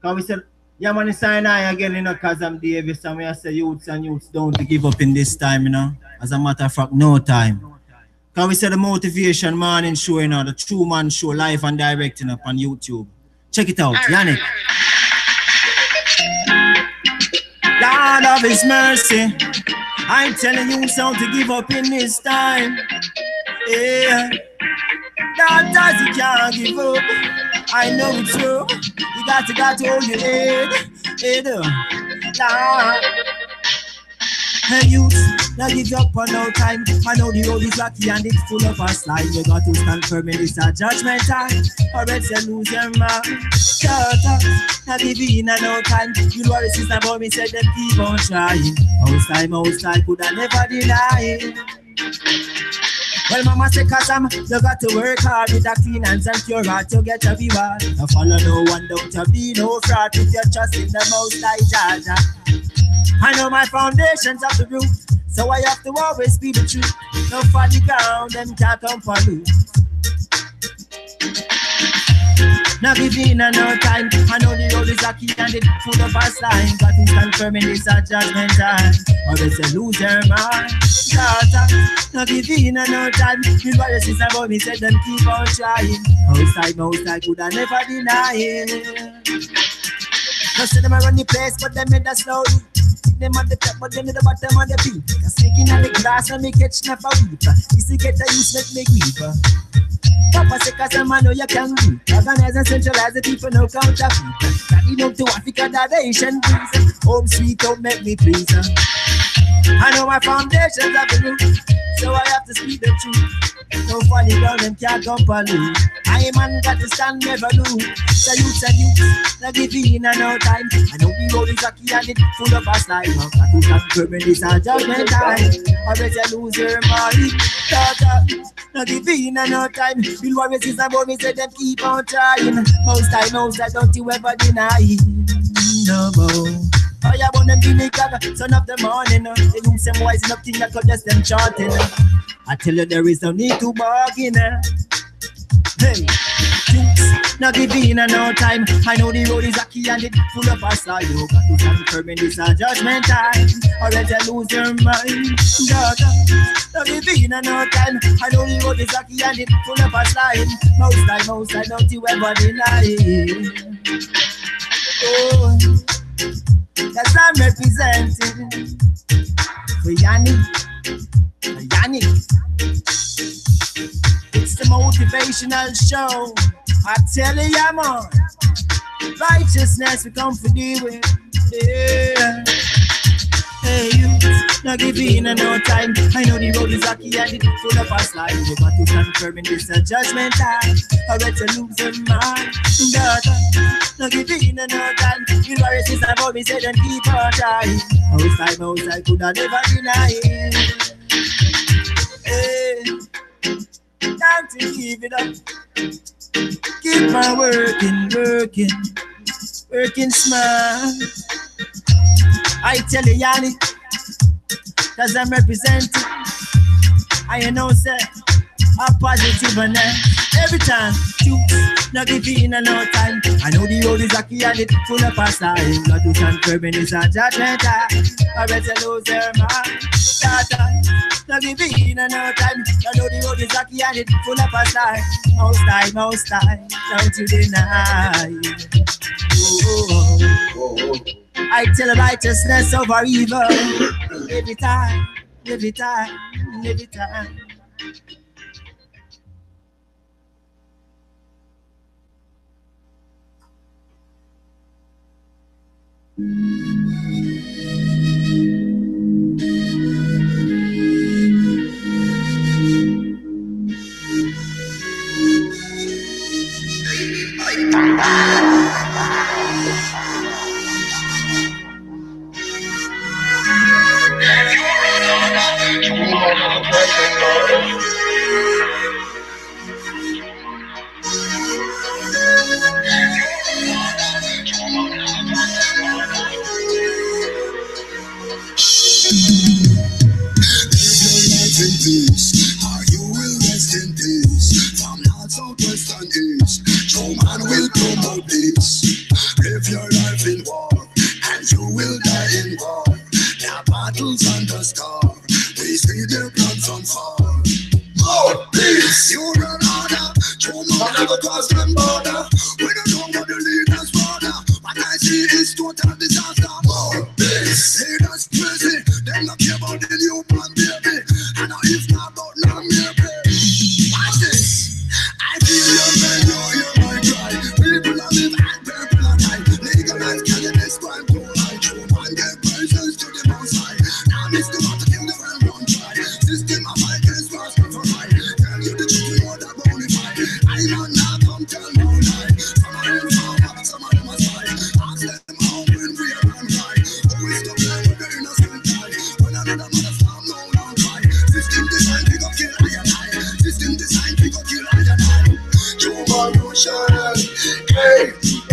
Cause we said, yeah man, it's I again, you know, cause I'm Davis and I say youths and youths don't give up in this time, you know. As a matter of fact, no time. Cause we said the motivation morning show, you know, the true man show live and direct, you know, on YouTube. Check it out, Yannick. Lord of His mercy, I'm telling you so to give up in this time. Yeah, that does you can't give up. I know it's true. You got to hold your head Lord. Hey youth, now give up on no time. I know the road is rocky and it's full of a slide. You got to stand firm in this judgment time, or else you lose your mind. Shut up, now give in and no time. You know the sister boy me said them keep on trying. Most time, could I never deny it. Well, mama say cause you got to work hard with a clean hands and pure heart to get to be wild. You follow no one, don't you be no fraud with your trust in the most high Jaja. I know my foundations of the roof, so I have to always be the truth. No funny ground, them can't come for me. Now give in and no time. I know the road is rocky and it's full of fast line. Got to stand firm in this judgment time, or else you lose your mind. Now give in and no time. You know the sister about me said them keep on trying. Most I could I never deny it. No say them a run the place, but them made us slow. Them on the top, but them in the bottom of the beat. I'm sneaking on the grass and me catch enough a weeper. This is get a use make me weeper. Papa say cause I'm a know you can do. Organize and centralize the people, no counterfeit. Daddy don't do Africa, that Asian please. Home sweet, don't make me please. I know my foundations are the roof, so I have to speak the truth. No funny ground, them can't come pollute. I man got to stand, never lose. So youths, now give in and no time. I know the road is rocky and it's full of a slide. Now got to stand firm in this judgment time, or else you lose your mind. Now give in and no time. Bill Warriors is about me, say them keep on trying. Most I don't you ever deny. No more. Oh, yeah, but them give me cover, son of the morning. They do some wise enough thing that could just them chanting. I tell you there is no need to bargain. Hey, now give in and no time. I know the road is rocky and it's full of us. You got to stand firm in this judgment time, or else you lose your mind. Now give in and no time. I know the road is rocky and it's full of us. Most I don't you ever deny it. Oh, cause I'm representing for Yannick. It's the motivational show. I tell you, yeah, man. Righteousness we come for deal with. Yeah. Hey, you, now give in and no time. I know the road is rocky and it's full of a slide. You got to stand firm in this judgment time, or else you lose your mind. Now give in and no time. You know your sister about me said and keep on trying. Most I could have never deny it. Hey, time to give it up. Keep on working smart. I tell you, Yanni, cause I'm representing. I know, sir, a positive and every time. Not give in and no time. I know the road is rocky and it's full of past time. Not to stand firm in this judgment time, or else you lose your mind. Not give in and no time. I know the road is rocky and it's full of past time. Most time, don't you deny. Oh. I tell righteousness over evil every time. If your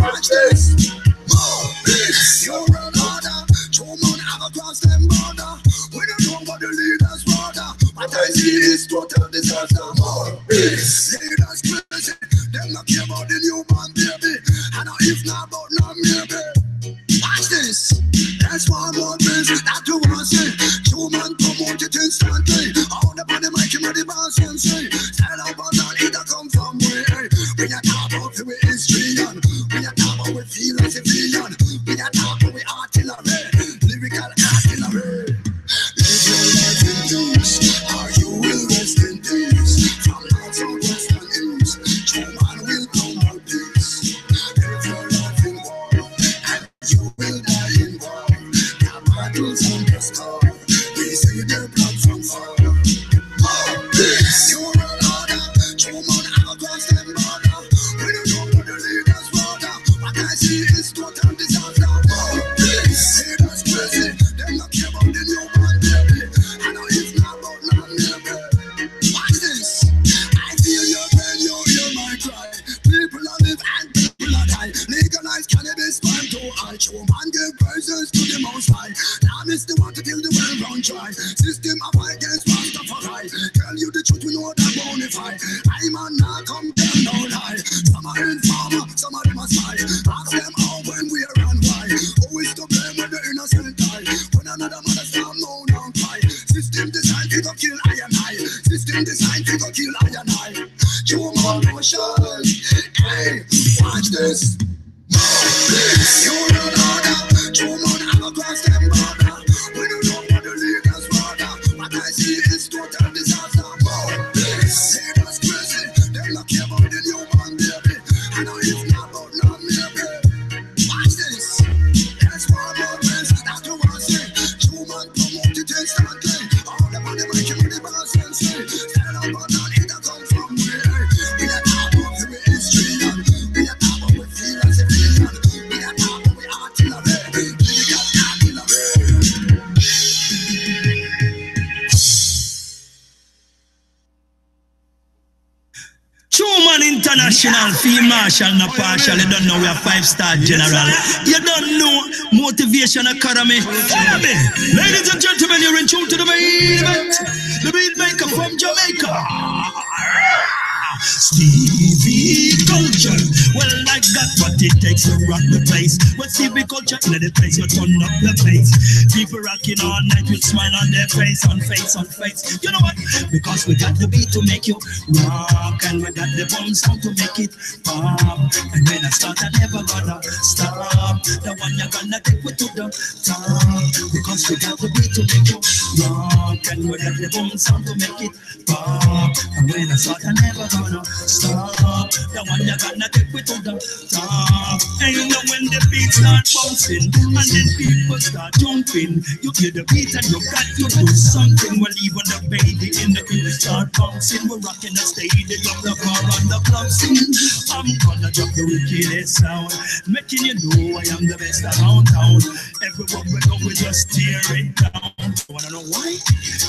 Watch this. More peace. Your world order. Two men have across them border. We don't know what the leaders order. What I see is total disaster. More peace. Leaders crazy. Them not care about the newborn baby. And if not about no maybe. Watch this. That's one more business that you want to say. Two man promote it instantly. All the body mic him the boss and say. Tell about that it come from where. We are talk about the history and we are talk about we feel as a villain. We are talk about we artillery, lyrical artillery. Live your life in peace, or you will rest in peace. From north, south, west and east, true man will come out peace. Live your life in war, and you will die in war. Battles on the star, we see their blood from far. Peace, your order, true man across them border. We don't know what the leaders order. What I see is total disaster. Peace, leaders crazy, them not care about the newborn baby. And if not about none maybe. Watch this, I feel your pain, you hear my cry. People are live and people are die. Legalize cannabis, time to high. True man give praises to the most high. Is the one to kill the world round try. System of against Rastafari. Tell you the truth, we know that bonify. I man now come down no lie. Some are informer, some of them are spy. Ask them how, when, where and why. Who is to blame when the innocent die? When another mother storm, no down cry. System designed to go kill I and I. System designed to go kill I and I. Human motion. Hey, watch this. Human order. Human across them border. We don't know what the leaders order. What I see is total disaster. Leaders crazy. They not care about the newborn baby. And if not about no maybe. Watch this. That's one more place that you want to say. Human promote it instantly. All the money make him the boss and say. Tell about that it come from where. We are talking about the history. We are talking about we feel as a villain. We are talking about we artillery. Truman International Field Marshal, no partial. You don't know we are 5-star general. You don't know Motivation Academy. Ladies and gentlemen, you're in tune to the main event. The beat maker from Jamaica, Stevie Culture. Well, I got what it takes to rock the place. When Stevie Culture in the place, you turn up the place. People rocking all night with smile on their face, on face, on face. You know what? Because we got the beat to make you rock, and we got the boom sound to make it pop. And when I start, I never gonna stop. The one you're gonna take me to the top. Because we got the beat to make you rock, and we got the boom sound to make it pop. And when I start, I never gonna stop. The one you're gonna take me to the top. And you know when the beat start bouncing, and then people start jumping, you hear the beat and you got to do something. Well, even the baby in the beat start bouncing. We're rocking the stadium, the bar and the club scene. I'm gonna drop the wickedest sound, making you know I am the best around town. Everywhere we go, we just tear it down. Wanna know why?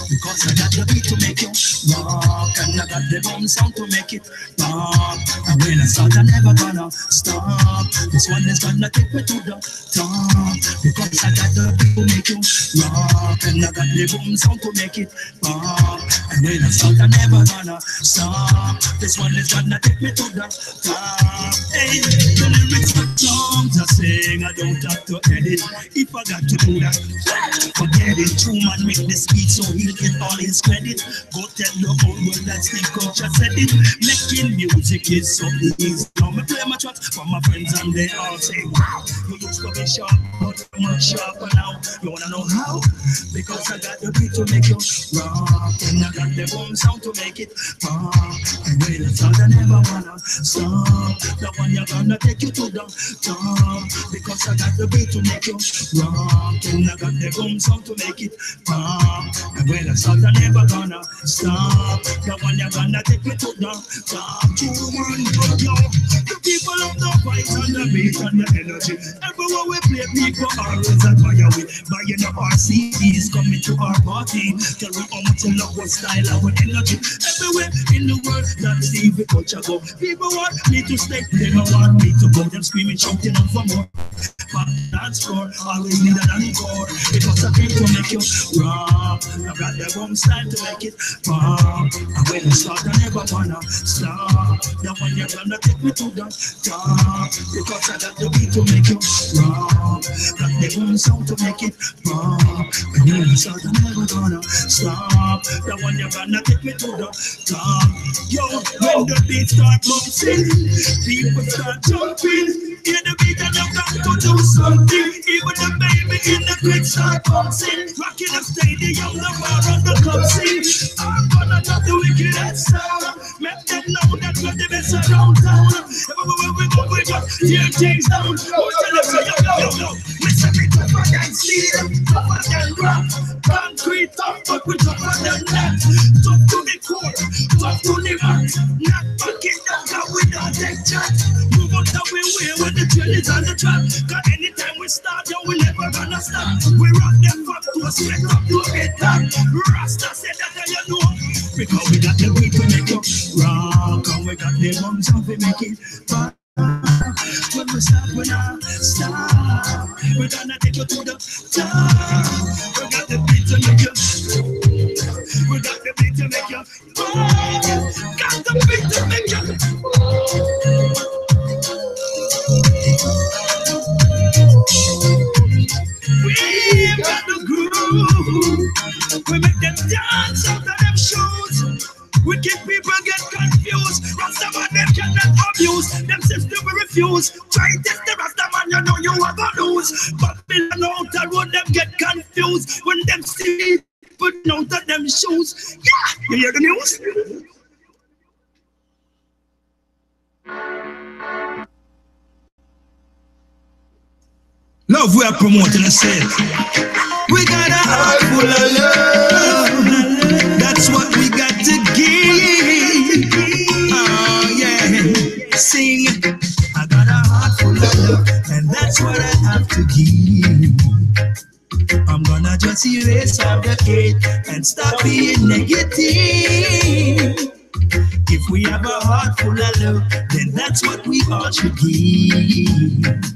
Because I got the beat to make you rock, and I got the boom sound to make it pop. And when I start, I never gonna stop. This one is gonna take me to the top. Because I got the beat to make you rock, and I got the boom sound to make it pop. And when I start, I never gonna stop. This one is gonna take me to the top. Hey, the lyrics for songs I sing, I don't have to edit. If I got to do that, forget it. True man make this beat so he'll get all his credit. Go tell the whole world that Steve Culture said it. Making music is so easy. Now me play my tracks for my friends and they all say, wow, you used to be sharp, but I'm much sharper now. You wanna know how? Because I got the beat to make you rock, and I got the boom sound to make it pop. And when it's all, I never wanna stop. The one you're gonna take you to the top. Because I got the beat to make you rock, and I got the boom sound to make it pop. And when it's all, I never gonna stop. The one you're gonna take me to the top. True man, yo, the people of the fight and the beat and the energy. Everywhere we play, people always admire we. Buying up our CDs, coming to our party. Tell me how much you love our style, our energy. Everywhere in the world, that's the culture go. People want me to stay, they don't want me to go. Them screaming, shouting out for more. But that's for always need an encore. It was a thing to make you rock. I got the wrong style to make it pop. And when you start, I never wanna stop. The one you're gonna take me to the top. Because I got the beat to make you rock. Got the wrong sound to make it pop. And when you start, I never gonna stop. The one you're gonna take me to the top. Yo, when the beat start bouncing, people start jumping. Hear the beat and you got to do something. Even the baby in the crib start bouncing. Rocking the stadium, the bar and the club scene. I'm gonna drop the wickedest sound. Make them know that we're the best around town. Everywhere we go, we just tear things down. Who's the left side? Yo. We say we tougher than steel, tougher than rock. Concrete tough, but we tougher than that. Tough to the core, tough to the heart. Not backing down, cause we don't take chat. Move out the way when the trail is on the track. Cause anytime we start, yo, we never gonna stop. We rock them back to a straight up to a hit that. Rasta said that you know. Because we got the beat to make you rock. And we got the drums and we make it fun. When we start, we not stop. We're gonna take you to the top. We got the beat to make you. We got the beat to make you. Got the beat to make you. We got the groove. We make them dance out of them shoes. We keep people get confused. Rastaman them cannot abuse. Them system we refuse. Try test the Rastaman, you know you are gonna lose. Babylon out the road, them get confused. When them see putting out of them shoes. Yeah, you hear the news? Love we are promoting a sale. We got a heart full of love. That's what we got to give. Oh yeah, sing. I got a heart full of love, and that's what I have to give. I'm gonna just erase all the hate and stop being negative. If we have a heart full of love, then that's what we all should give.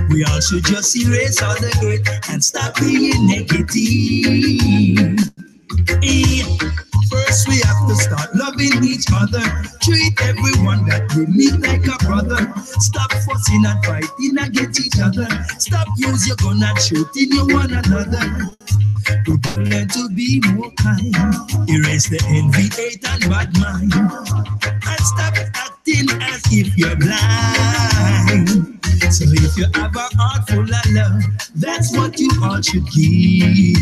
We all should just erase all the hate and stop being negative. First we have to start loving each other. Treat everyone that we meet like a brother. Stop fussing and fighting against each other. Stop use your gun and shooting you one another. We learn to be more kind. Erase the envy, hate and bad mind. And stop acting as if you're blind. So if you have a heart full of love, that's what you all should give.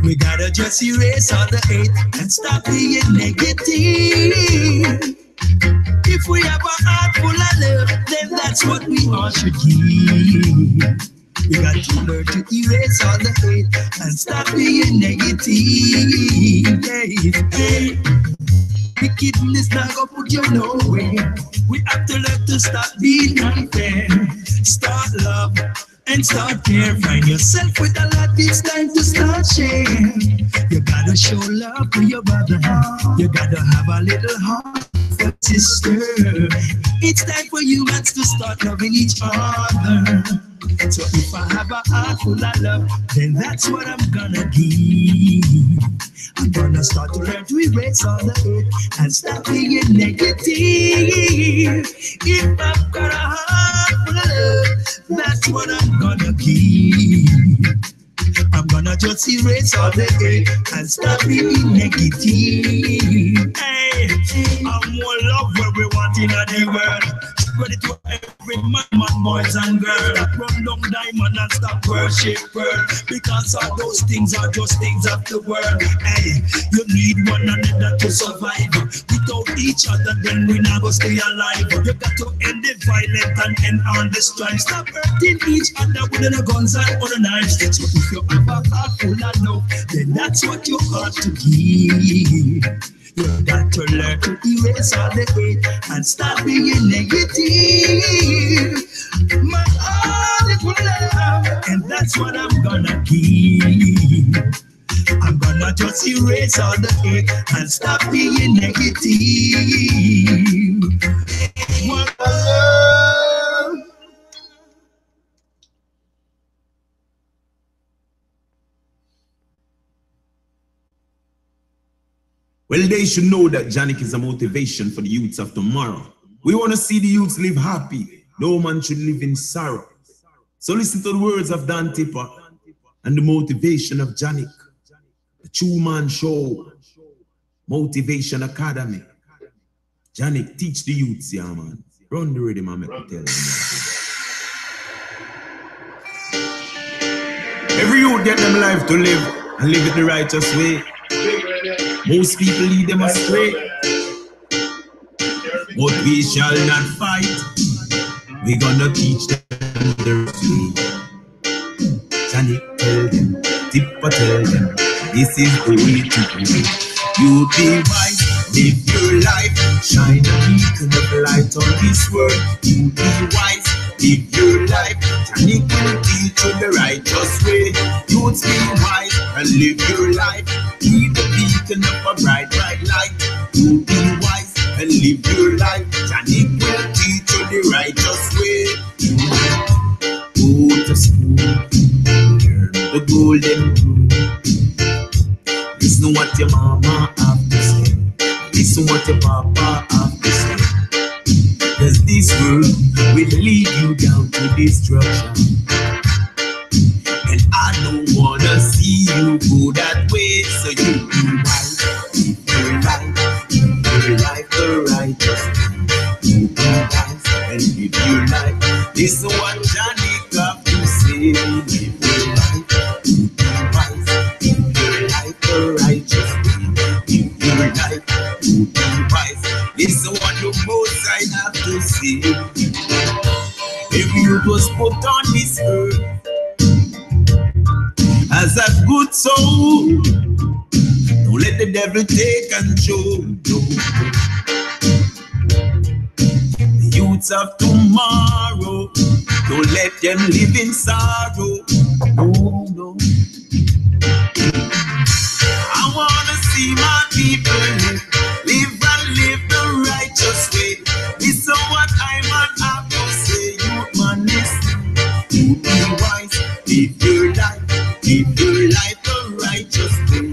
We gotta just erase all the hate and stop being negative. If we have a heart full of love, then that's what we all should give. We got to learn to erase all the hate and stop being negative. Hey. Wickedness not gonna put you nowhere. We have to learn to stop being unfair. Start love and start care. Find yourself with a lot, it's time to start share. You gotta show love to your brother. You gotta have a little heart for sister. It's time for humans to start loving each other. So if I have a heart full of love, then that's what I'm gonna give. I'm gonna start to learn to erase all the hate and stop being negative. If I've got a heart full of love, that's what I'm gonna give. I'm gonna just erase all the hate and stop being negative. Hey, I'm more love where we want in the world. Ready to every man, boys and girls. Run down diamond and stop worship world. Because all those things are just things of the world. Hey, you need one another to survive. Without each other, then we never stay alive. You got to end the violence and end on the strife. Stop hurting each other with the guns and other knives. So if you have a heart full of love, then that's what you ought to give. You got to learn to erase all the hate and stop being negative. My heart That's what I'm gonna keep. I'm gonna just erase all the hate and stop being negative. One love. Well, they should know that Janik is a motivation for the youths of tomorrow. We want to see the youths live happy. No man should live in sorrow. So listen to the words of Dan Tipper and the motivation of Janik. The True Man Show, Motivation Academy. Janik, teach the youths, yeah, man. Run the rhythm and make me tell them. Every youth get them life to live and live it the righteous way. Most people lead them astray, but we shall not fight. We're gonna teach them the way. Janik, tell them, Tipper, tell them, this is the way to go. You be wise, live your life, shine a beacon of light on this world. You be wise, live your life, Janik will teach you the righteous way. You be wise and live your life, keep the beacon of a bright, bright light. You be wise and live your life, Janik will teach you the righteous way. Go to school, learn the golden rule. Listen what your mama have to say. Listen what your papa have to say. Cause this world will lead you down to destruction. And I don't wanna see you go that way. So you be wise, live your life the righteous way. You be wise and live your life. Listen what Janik have to say. Live your life, you be wise, live your life the righteous way. Live your life, you be wise. Listen what the most I have to say. If you was put on this earth as a good soul, don't let the devil take control. The youths of tomorrow, don't let them live in sorrow. No. I wanna see my people live and live the righteous way. Listen what I man have to say. Youth man, listen. You be wise, live your life the righteous way.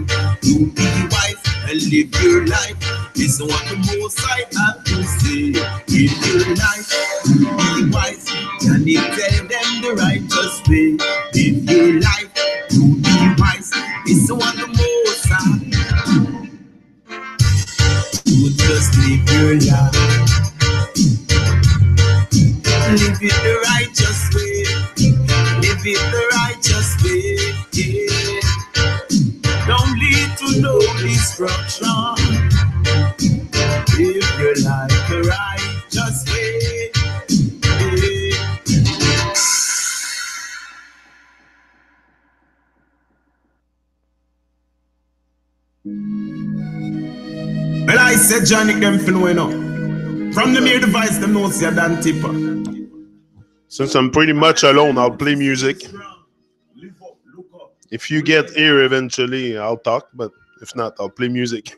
You be wise and live your life. Listen what the Most High have to say. Live your life, you be wise, and he tell them the righteous way. Live your life, you be wise. Listen what the Most High. You just live your life. Live it the righteous way. Live it the righteous way. Yeah. Don't lead to no destruction. Live your life the righteous way. Yeah. Well, I said Janik them for knowing up. From the mere device, them know see a Dan Tipper. Since I'm pretty much alone, I'll play music. If you get here eventually, I'll talk, but if not, I'll play music.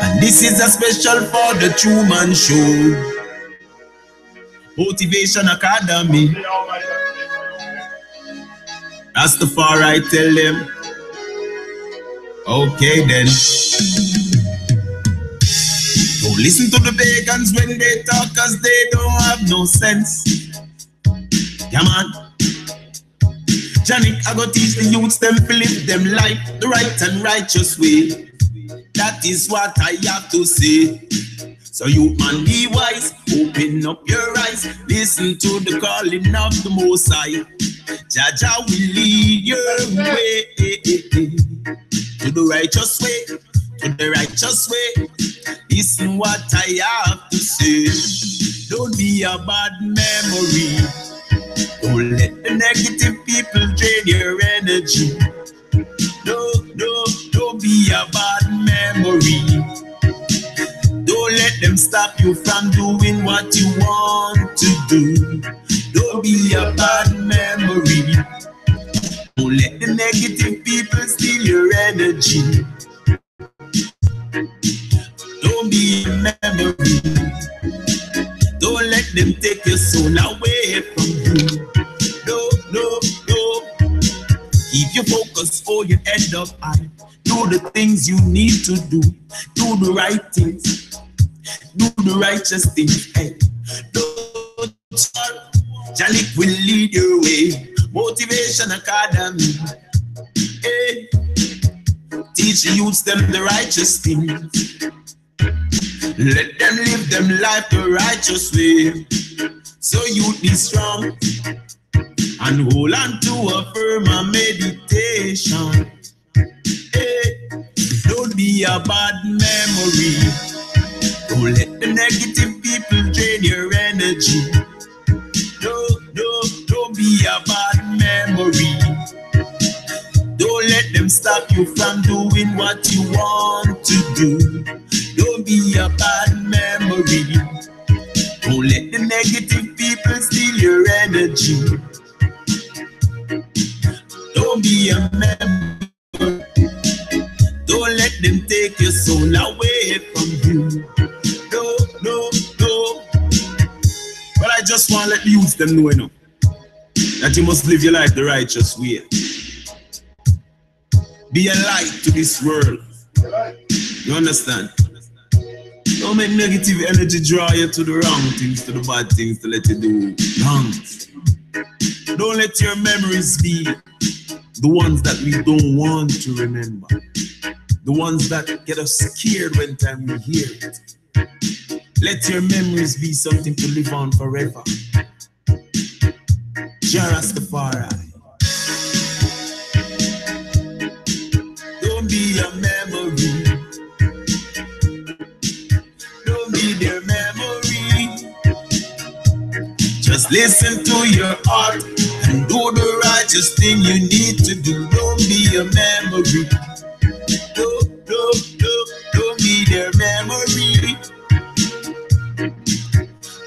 And this is a special for the True Man Show, Motivation Academy. Rastafari tell them. Okay then. Don't listen to the pagans when they talk, cause they don't have no sense. Come on. Janik, I go teach the youths them to live them life the right and righteous way. That is what I have to say. So you man be wise, open up your eyes, listen to the calling of the Most High. Jaja will lead your way to the righteous way, to the righteous way. Listen what I have to say. Don't be a bad memory. Don't let the negative people drain your energy. No, don't be a bad memory. Don't let them stop you from doing what you want to do. Don't be a bad memory. Don't let the negative people steal your energy. Don't be a memory. Don't let them take your soul away from you. No, no, no. Keep your focus, hold your head up high. Do the things you need to do. Do the right things. Do the righteous things. Hey, don't worry. Jalik will lead your way. Motivation Academy. Hey, teach the youths them the righteous things. Let them live them life the righteous way. So you be strong and hold on to a firm meditation. Hey, don't be a bad memory. Don't let the negative people drain your energy. No, no, don't be a bad memory. Don't let them stop you from doing what you want to do. Don't be a bad memory. Don't let the negative people steal your energy. Don't be a memory. Don't let them take your soul away from you. No, no, no. But I just want to let the youth them know, that you must live your life the righteous way. Be a light to this world. You understand? Don't make negative energy draw you to the wrong things, to the bad things, to let you do wrong. Don't let your memories be the ones that we don't want to remember. The ones that get us scared when time we hear it. Let your memories be something to live on forever. Jah Rastafari. Don't be a memory. Don't be their memory. Just listen to your heart and do the righteous thing you need to do. Don't be a memory. Don't be their memory.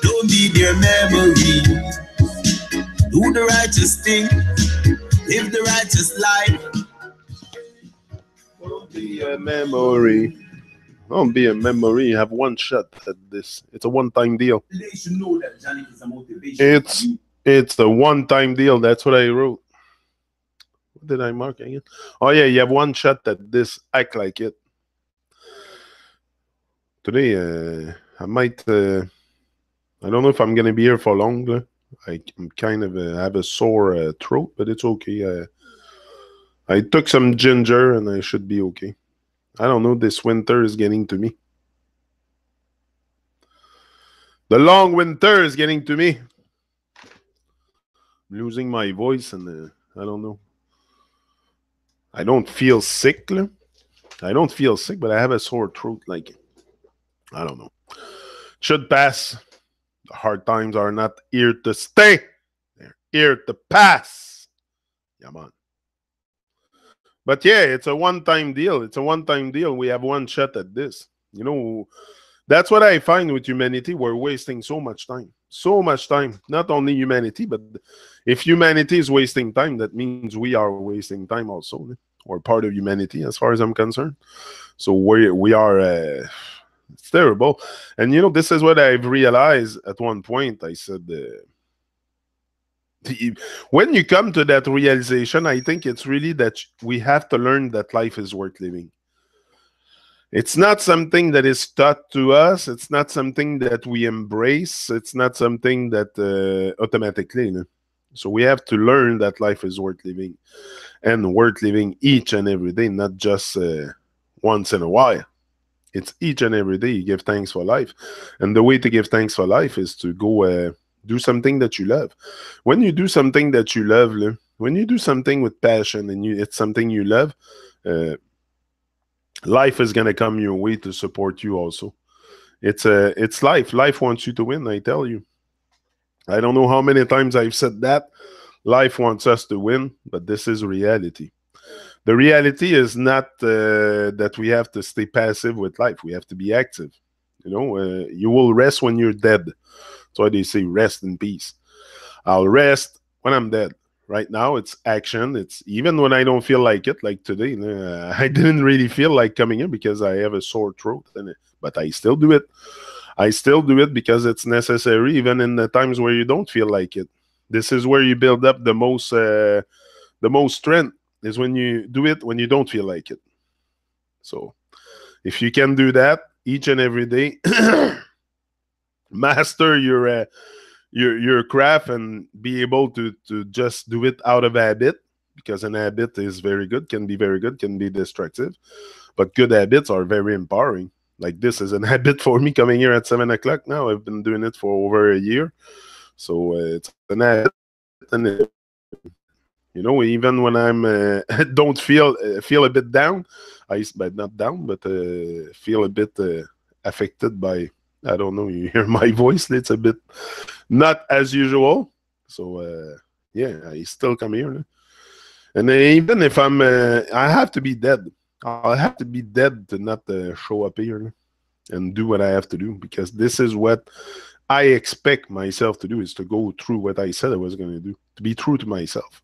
Don't be their memory. Do the righteous thing. Live the righteous life. Don't be a memory. Don't be a memory. You have one shot at this. It's a one-time deal. They should know that Johnny is a motivation. It's a one-time deal. That's what I wrote. What did I mark again? Oh yeah, you have one shot at this. Act like it. Today, I might. I don't know if I'm gonna be here for long. I'm kind of have a sore throat, but it's okay. I took some ginger and I should be okay. I don't know. This winter is getting to me. The long winter is getting to me. I'm losing my voice and I don't know. I don't feel sick. I don't feel sick, but I have a sore throat. Like, I don't know. Should pass. The hard times are not here to stay. They're here to pass. Yeah, man. But yeah, it's a one-time deal. It's a one-time deal. We have one shot at this. You know, that's what I find with humanity. We're wasting so much time. So much time. Not only humanity, but if humanity is wasting time, that means we are wasting time also. We're part of humanity as far as I'm concerned. So we are... it's terrible. And, you know, this is what I've realized at one point. I said... when you come to that realization, I think it's really that we have to learn that life is worth living. It's not something that is taught to us. It's not something that we embrace. It's not something that automatically. You know? So we have to learn that life is worth living, and worth living each and every day, not just once in a while. It's each and every day you give thanks for life. And the way to give thanks for life is to go... do something that you love. When you do something that you love, when you do something with passion and it's something you love, life is going to come your way to support you also. It's life. Life wants you to win, I tell you. I don't know how many times I've said that. Life wants us to win, but this is reality. The reality is not that we have to stay passive with life. We have to be active. You know, you will rest when you're dead. That's why they say rest in peace. I'll rest when I'm dead. Right now, it's action. It's even when I don't feel like it, like today. I didn't really feel like coming in because I have a sore throat, but I still do it. I still do it because it's necessary, even in the times where you don't feel like it. This is where you build up the most strength is when you do it when you don't feel like it. So if you can do that each and every day, master your craft and be able to just do it out of habit, because an habit is very good, can be very good, can be destructive, but good habits are very empowering. Like this is an habit for me coming here at 7 o'clock now. I've been doing it for over a year, so it's an habit, and even when I'm don't feel a bit down, but not down, but feel a bit affected by, I don't know, you hear my voice, it's a bit not as usual. So yeah, I still come here, and even if I have to be dead. I'll have to be dead to not show up here and do what I have to do, because this is what I expect myself to do, is to go through what I said I was going to do, to be true to myself.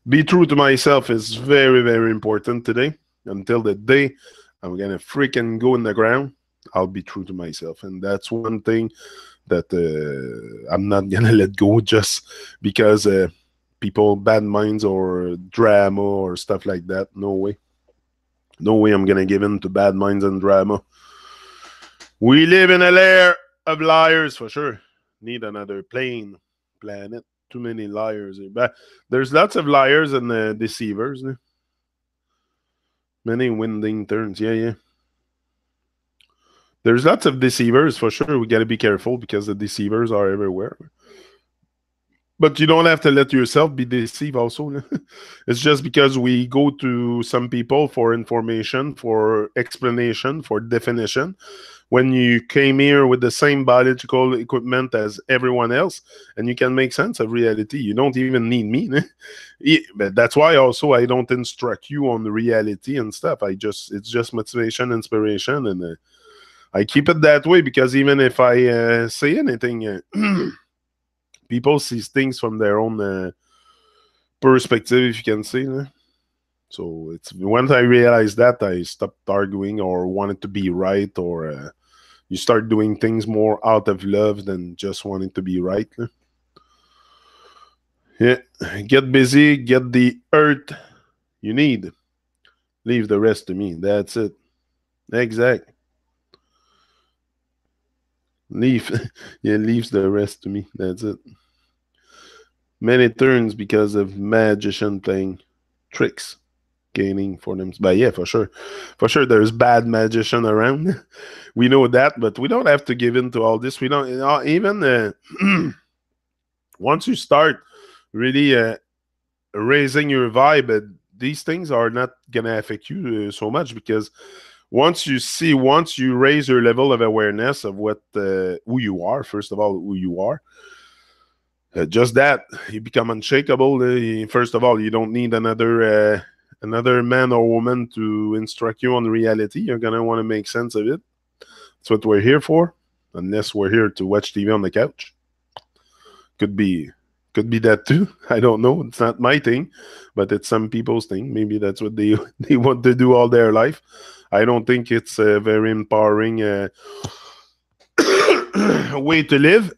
Be true to myself is very, very important today. Until the day I'm going to freaking go in the ground, I'll be true to myself. And that's one thing that I'm not going to let go just because people, bad minds or drama or stuff like that. No way. No way I'm going to give in to bad minds and drama. We live in a lair of liars, for sure. Need another planet. Too many liars. But there's lots of liars and deceivers. Many winding turns. Yeah. There's lots of deceivers, for sure. We got to be careful because the deceivers are everywhere. But you don't have to let yourself be deceived also. It's just because we go to some people for information, for explanation, for definition. When you came here with the same biological equipment as everyone else, and you can make sense of reality, you don't even need me. But that's why also I don't instruct you on the reality and stuff. It's just motivation, inspiration, and I keep it that way, because even if I say anything, people see things from their own perspective, if you can say. So it's once I realized that, I stopped arguing or wanted to be right, or you start doing things more out of love than just wanting to be right. Yeah, get busy, get the earth you need. Leave the rest to me. That's it. Exactly. Leaves the rest to me. That's it. Many turns because of magician playing tricks, gaining for them. But yeah, for sure, there's bad magician around. We know that, but we don't have to give in to all this. We don't even once you start really raising your vibe, these things are not gonna affect you so much, because once you raise your level of awareness of what who you are, first of all, who you are. Just that, you become unshakable. First of all, you don't need another man or woman to instruct you on reality. You're gonna want to make sense of it. That's what we're here for. Unless we're here to watch TV on the couch, could be that too. I don't know. It's not my thing, but it's some people's thing. Maybe that's what they want to do all their life. I don't think it's a very empowering way to live.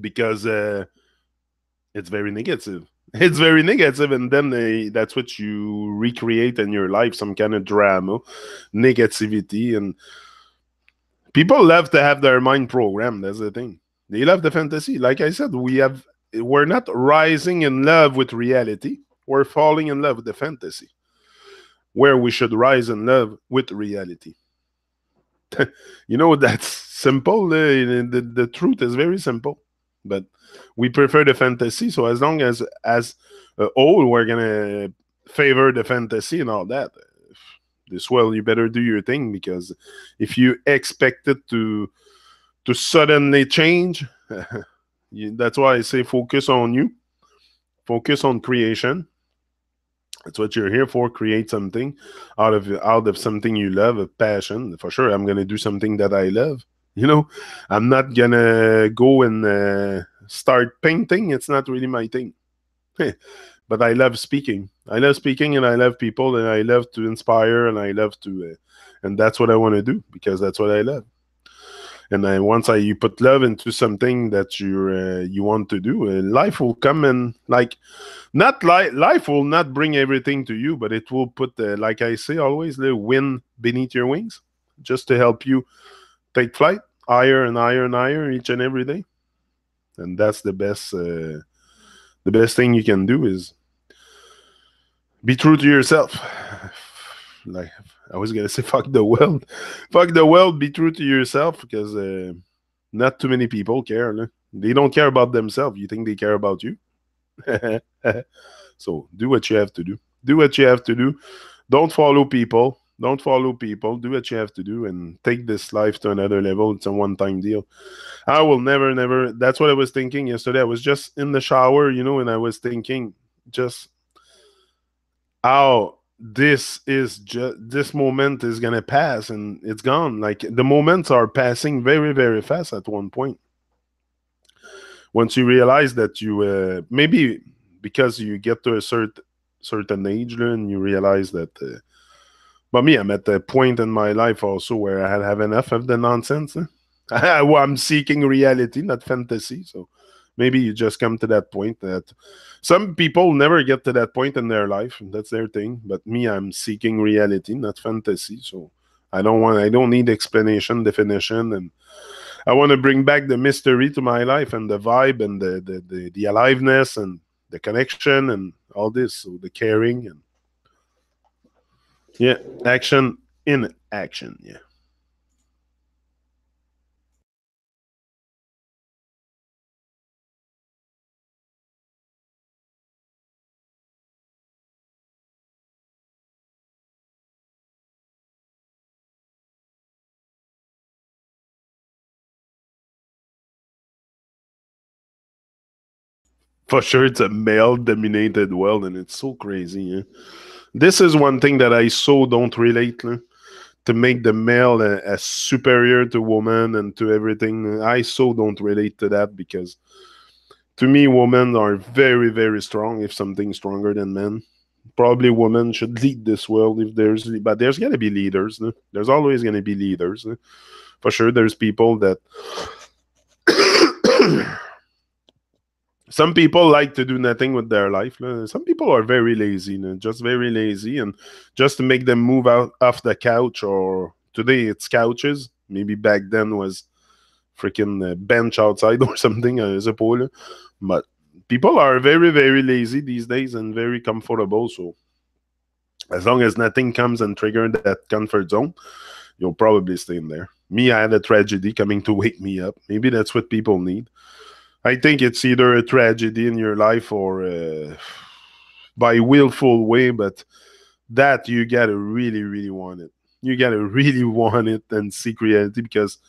Because it's very negative. It's very negative, and then that's what you recreate in your life, some kind of drama, negativity, and people love to have their mind programmed. That's the thing. They love the fantasy. Like I said, we're not rising in love with reality. We're falling in love with the fantasy, where we should rise in love with reality. That's simple. The truth is very simple. But we prefer the fantasy, so as long as all, we're gonna favor the fantasy and all that. You better do your thing, because if you expect it to suddenly change, that's why I say focus on you, focus on creation. That's what you're here for. Create something out of something you love, a passion. For sure, I'm gonna do something that I love. You know, I'm not gonna go and start painting. It's not really my thing. But I love speaking. I love speaking, and I love people, and I love to inspire, and I love to, and that's what I want to do because that's what I love. And then once you put love into something that you want to do, life will come and like not life will not bring everything to you, but it will put like I say always, the wind beneath your wings, just to help you take flight higher and higher and higher each and every day. And that's the best. The best thing you can do is be true to yourself. Like I was gonna say, fuck the world, fuck the world. Be true to yourself because not too many people care. No? They don't care about themselves. You think they care about you? So do what you have to do. Do what you have to do. Don't follow people. Don't follow people. Do what you have to do and take this life to another level. It's a one-time deal. I will never, never. That's what I was thinking yesterday. I was just in the shower, and I was thinking just how this moment is gonna pass and it's gone. Like the moments are passing very, very fast at one point. Once you realize that you maybe because you get to a certain age and you realize that but me, I'm at a point in my life also where I had have enough of the nonsense. I'm seeking reality, not fantasy. So maybe you just come to that point that some people never get to that point in their life. That's their thing. But me, I'm seeking reality, not fantasy. So I don't need explanation, definition, and I want to bring back the mystery to my life and the vibe and the aliveness and the connection and all this. So the caring and yeah, action in action. Yeah. For sure, it's a male dominated world and it's so crazy. Yeah? This is one thing that I so don't relate to make the male as superior to woman and to everything. I so don't relate to that because to me, women are very, very strong, if something stronger than men. Probably women should lead this world if but there's going to be leaders. No? There's always going to be leaders. No? For sure, there's people that some people like to do nothing with their life. Some people are very lazy, just very lazy, and just to make them move out off the couch. Or today it's couches. Maybe back then was freaking bench outside or something. I suppose, but people are very very lazy these days and very comfortable. So as long as nothing comes and trigger that comfort zone, you'll probably stay in there. Me, I had a tragedy coming to wake me up. Maybe that's what people need. I think it's either a tragedy in your life or by willful way, but that you gotta really, really want it. You gotta really want it and seek reality because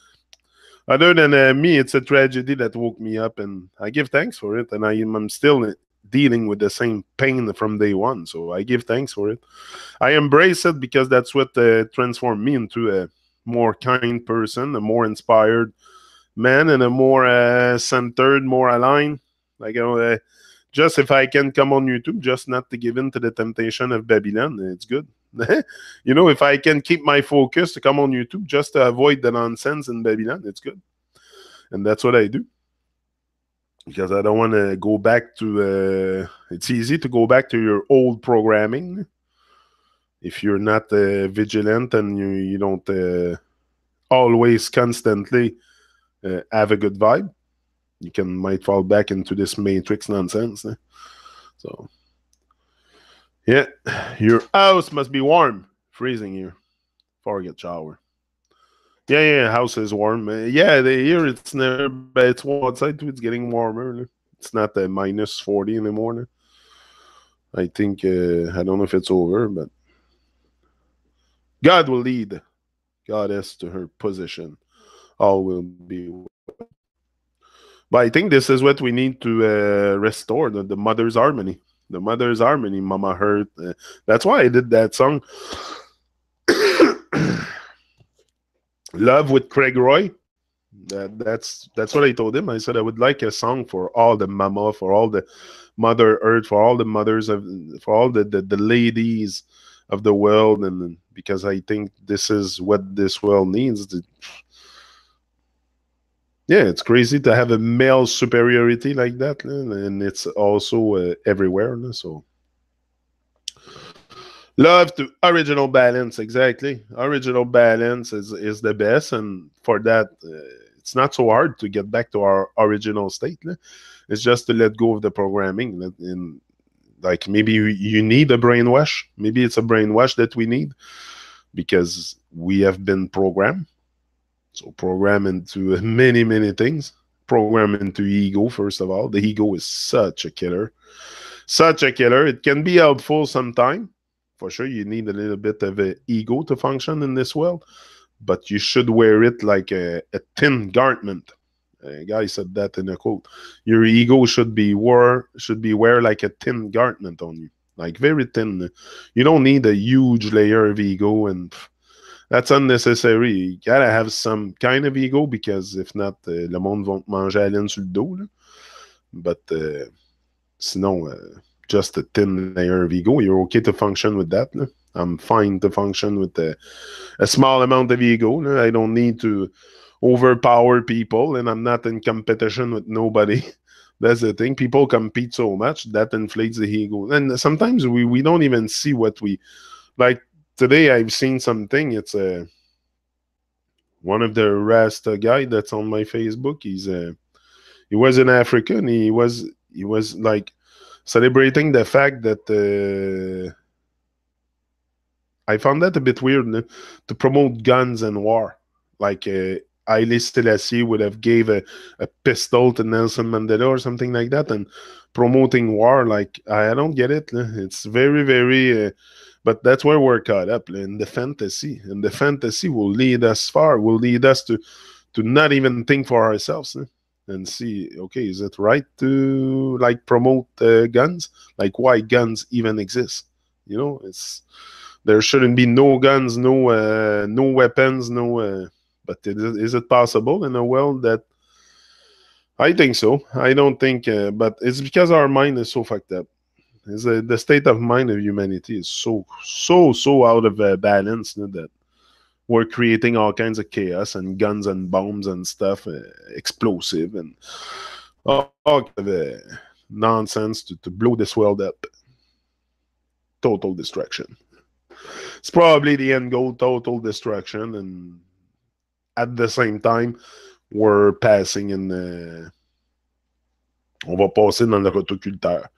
other than me, it's a tragedy that woke me up, and I give thanks for it. And I'm still dealing with the same pain from day one, so I give thanks for it. I embrace it because that's what transformed me into a more kind person, a more inspired man, and a more centered, more aligned. Like just if I can come on YouTube, just not to give in to the temptation of Babylon, it's good. If I can keep my focus to come on YouTube just to avoid the nonsense in Babylon, it's good. And that's what I do. Because I don't want to go back to, it's easy to go back to your old programming if you're not vigilant and you don't always constantly have a good vibe. You might fall back into this matrix nonsense. So, yeah, your house must be warm. Freezing here. Forget shower. Yeah, house is warm. Yeah, here it's never, but it's warm outside too. It's getting warmer. It's not minus 40 anymore. I think, I don't know if it's over, but God will lead goddess to her position. All will be well. But I think this is what we need to restore the mother's harmony. The mother's harmony, Mama Hurt. That's why I did that song. Love with Craig Roy. That's what I told him. I said I would like a song for all the mama, for all the Mother Earth, for all the mothers of, for all the ladies of the world, and because I think this is what this world needs. Yeah, it's crazy to have a male superiority like that, and it's also everywhere. So love to original balance, exactly. Original balance is the best, and for that, it's not so hard to get back to our original state. It's just to let go of the programming, and like maybe you need a brainwash. Maybe it's a brainwash that we need because we have been programmed. So program into many things. Program into ego, first of all. The ego is such a killer. Such a killer. It can be helpful sometime. For sure, you need a little bit of an ego to function in this world, but you should wear it like a thin garment. A guy said that in a quote. Your ego should be wear like a thin garment on you, like very thin. You don't need a huge layer of ego, and that's unnecessary. You gotta have some kind of ego because if not, le monde va te manger la laine sur le dos. Là. But sinon, just a thin layer of ego, you're okay to function with that. Là. I'm fine to function with a small amount of ego. Là. I don't need to overpower people, and I'm not in competition with nobody. That's the thing. People compete so much that inflates the ego, and sometimes we don't even see what we like. Today I've seen something. It's one of the Rasta guy that's on my Facebook. He was in Africa, and he was like celebrating the fact that I found that a bit weird to promote guns and war. Like Haile Selassie would have gave a pistol to Nelson Mandela or something like that, and promoting war. Like I don't get it. It's very. But that's where we're caught up in the fantasy, and the fantasy will lead us far. Will lead us to not even think for ourselves. And see, okay, is it right to like promote guns? Like why guns even exist? It's there shouldn't be no guns, no weapons, no. But is it possible in a world that? I think so. I don't think, but it's because our mind is so fucked up. The state of mind of humanity is so out of balance that we're creating all kinds of chaos and guns and bombs and stuff, explosive and all kind of nonsense to blow this world up. Total destruction. It's probably the end goal, total destruction, and at the same time, we're passing in. On va passer dans le rotoculteur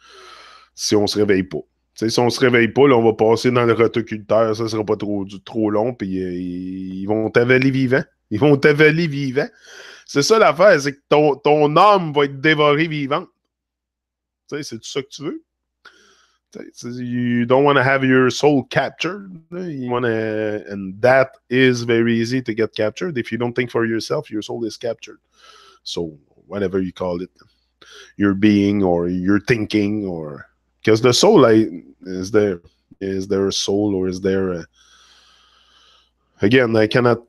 si on se réveille pas. T'sais, si on se réveille pas, là, on va passer dans le rotoculteur, ça sera pas trop long, puis ils vont t'avaler vivant. Ils vont t'avaler vivant. C'est ça l'affaire, c'est que ton âme va être dévorée vivante. C'est tout ça que tu veux? You don't want to have your soul captured. You want to, and that is very easy to get captured. If you don't think for yourself, your soul is captured. So whatever you call it, your being or your thinking, or because the soul is there. Is there a soul, or is there again? I cannot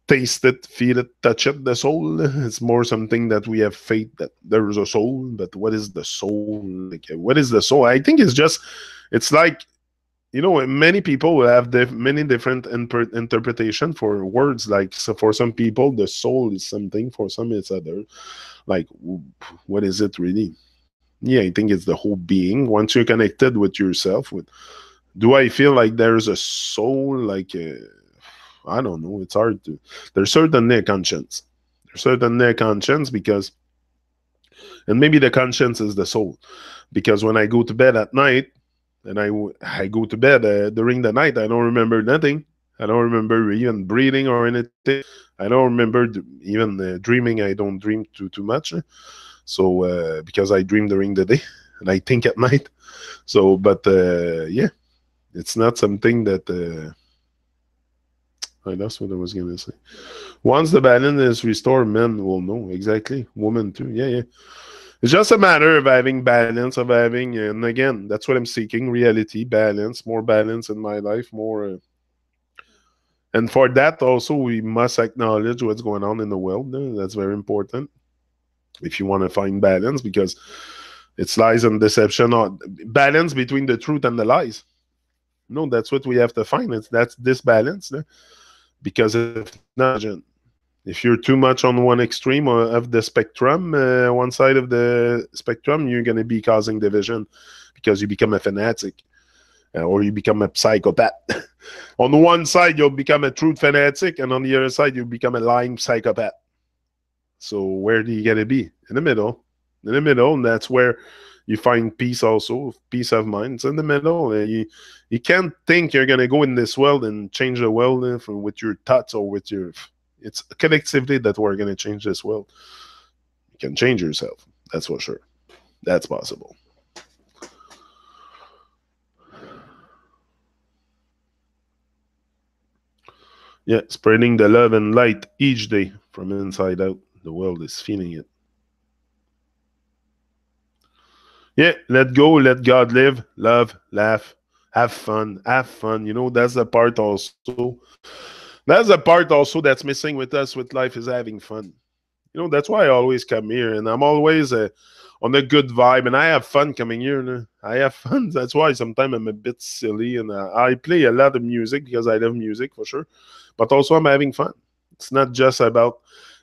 taste it, feel it, touch it. The soul. It's more something that we have faith that there is a soul. But what is the soul? Like, what is the soul? I think it's like, many people will have many different interpretation for words. Like, so for some people, the soul is something. For some, it's other. Like, what is it really? Yeah, I think it's the whole being. Once you're connected with yourself, do I feel like there's a soul? Like, I don't know. It's hard to. There's certainly a conscience. There's certainly a conscience because, and maybe the conscience is the soul, because when I go to bed at night, and I go to bed during the night, I don't remember nothing. I don't remember even breathing or anything. I don't remember even dreaming. I don't dream too much. So because I dream during the day and I think at night. So, but yeah, it's not something that. That's what I was gonna say. Once the balance is restored, men will know exactly. Women too. Yeah. It's just a matter of having balance, and again, that's what I'm seeking: reality, balance, more balance in my life, more. And for that, also, we must acknowledge what's going on in the world. That's very important if you want to find balance, because it's lies and deception, or balance between the truth and the lies. No, that's what we have to find. That's this balance. Because if not, if you're too much on one extreme of the spectrum, one side of the spectrum, you're going to be causing division because you become a fanatic or you become a psychopath. On one side, you'll become a truth fanatic, and on the other side, you'll become a lying psychopath. So where do you get to be? In the middle. In the middle, and that's where you find peace also, peace of mind. It's in the middle. You can't think you're going to go in this world and change the world with your thoughts or with your... It's collectively that we're going to change this world. You can change yourself. That's for sure. That's possible. Yeah, spreading the love and light each day from inside out. The world is feeling it. Yeah, let go, let God live, love, laugh, have fun, have fun. You know, that's the part also. That's the part also that's missing with us with life, is having fun. You know, that's why I always come here, and I'm always on a good vibe, and I have fun coming here. No? I have fun. That's why sometimes I'm a bit silly, and I play a lot of music because I love music for sure. But also I'm having fun. It's not just about...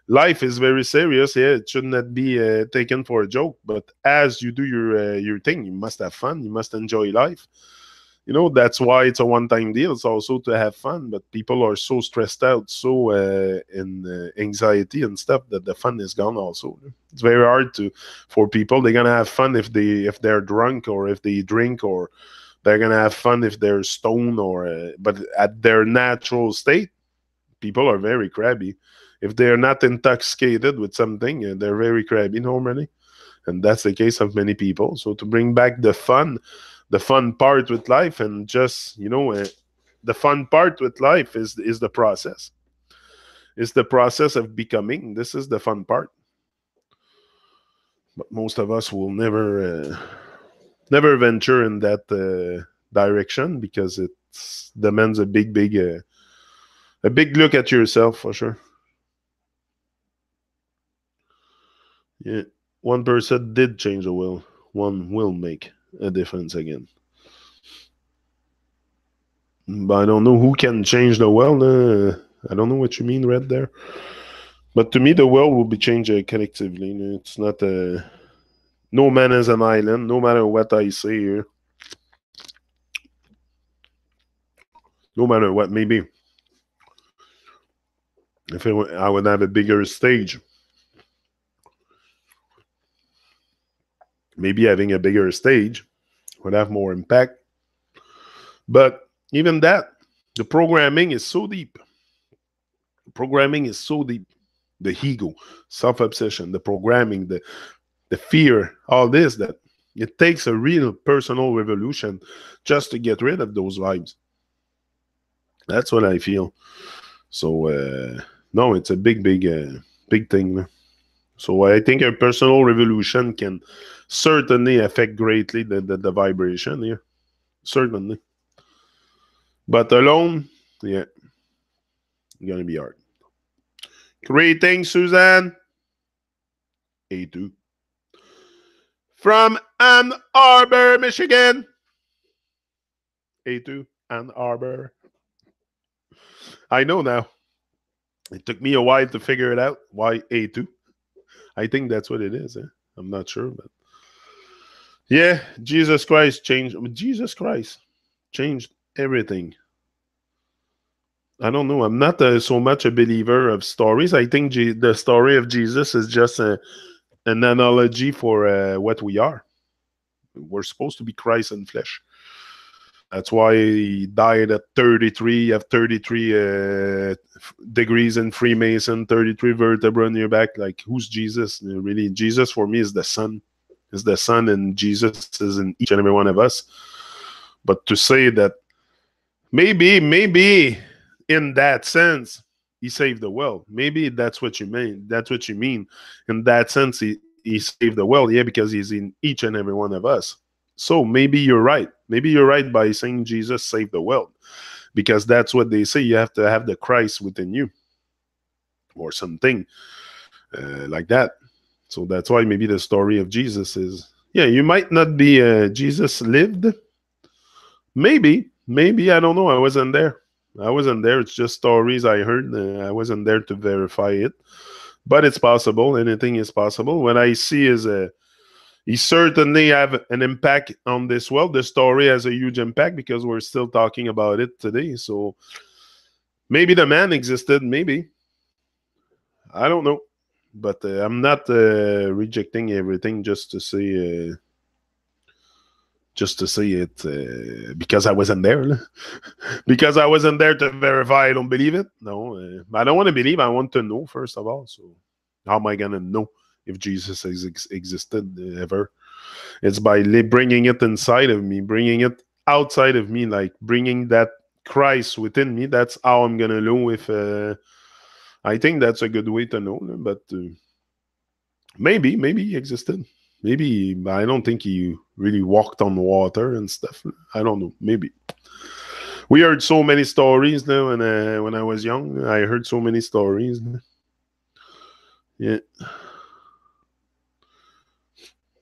Life is very serious. Yeah, it should not be taken for a joke. But as you do your thing, you must have fun. You must enjoy life. You know, that's why it's a one-time deal. It's also to have fun. But people are so stressed out, so in anxiety and stuff, that the fun is gone also. It's very hard for people. They're gonna have fun if they're drunk, or if they drink, or they're gonna have fun if they're stoned, or but at their natural state, people are very crabby. If they're not intoxicated with something, they're very crabby normally. And that's the case of many people. So to bring back the fun part with life, and just, you know, the fun part with life is the process. It's the process of becoming. This is the fun part. But most of us will never venture in that direction, because it demands a big look at yourself for sure. Yeah, one person did change the will. One will make a difference again. But I don't know who can change the world. I don't know what you mean right there. But to me, the world will be changed collectively. It's not no man is an island, no matter what I say here. No matter what, maybe if I would have a bigger stage, maybe having a bigger stage would have more impact. But even that, the programming is so deep. Programming is so deep. The ego, self-obsession, the programming, the fear, all this, that it takes a real personal revolution just to get rid of those vibes. That's what I feel. So no, it's a big thing. So I think a personal revolution can certainly affect greatly the vibration here. Certainly. But alone, yeah, gonna be hard. Greetings, Suzanne. A2. From Ann Arbor, Michigan. A2, Ann Arbor. I know now. It took me a while to figure it out. Why A2? I think that's what it is. I'm not sure, but yeah, Jesus Christ changed. Jesus Christ changed everything. I don't know. I'm not so much a believer of stories. I think the story of Jesus is just an analogy for what we are. We're supposed to be Christ in flesh. That's why he died at 33. You have 33 degrees in Freemason, 33 vertebrae in your back. Like, who's Jesus? Really, Jesus for me is the Son. Is the Son, and Jesus is in each and every one of us. But to say that maybe in that sense, he saved the world. Maybe that's what you mean. That's what you mean. In that sense, he saved the world. Yeah, because he's in each and every one of us. So maybe you're right. Maybe you're right by saying Jesus saved the world. because that's what they say. You have to have the Christ within you, or something like that. So that's why maybe the story of Jesus is, yeah, you might not be Jesus lived. Maybe I don't know. I wasn't there. I wasn't there. It's just stories I heard. I wasn't there to verify it, but it's possible. Anything is possible. What I see is he certainly have an impact on this world. The story has a huge impact because we're still talking about it today. So maybe the man existed. Maybe, I don't know, but I'm not rejecting everything just to say it because I wasn't there. Because I wasn't there to verify. I don't believe it. No, I don't want to believe. I want to know first of all. So how am I gonna know if Jesus existed ever? It's by bringing it inside of me, bringing it outside of me, like bringing that Christ within me. That's how I'm gonna know if. I think that's a good way to know, but maybe he existed. Maybe I don't think he really walked on water and stuff. I don't know. Maybe we heard so many stories now, and when I was young, I heard so many stories. Yeah,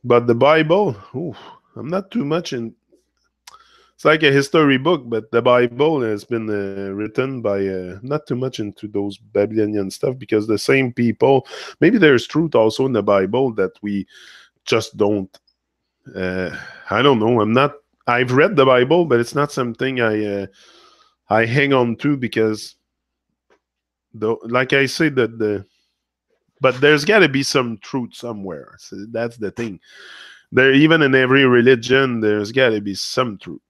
but the Bible, ooh, I'm not too much in. It's like a history book, but the Bible has been written by not too much into those Babylonian stuff, because the same people. Maybe there's truth also in the Bible that we just don't. I don't know. I'm not. I've read the Bible, but it's not something I hang on to, because like I say that but there's got to be some truth somewhere. So that's the thing. There, even in every religion, there's got to be some truth.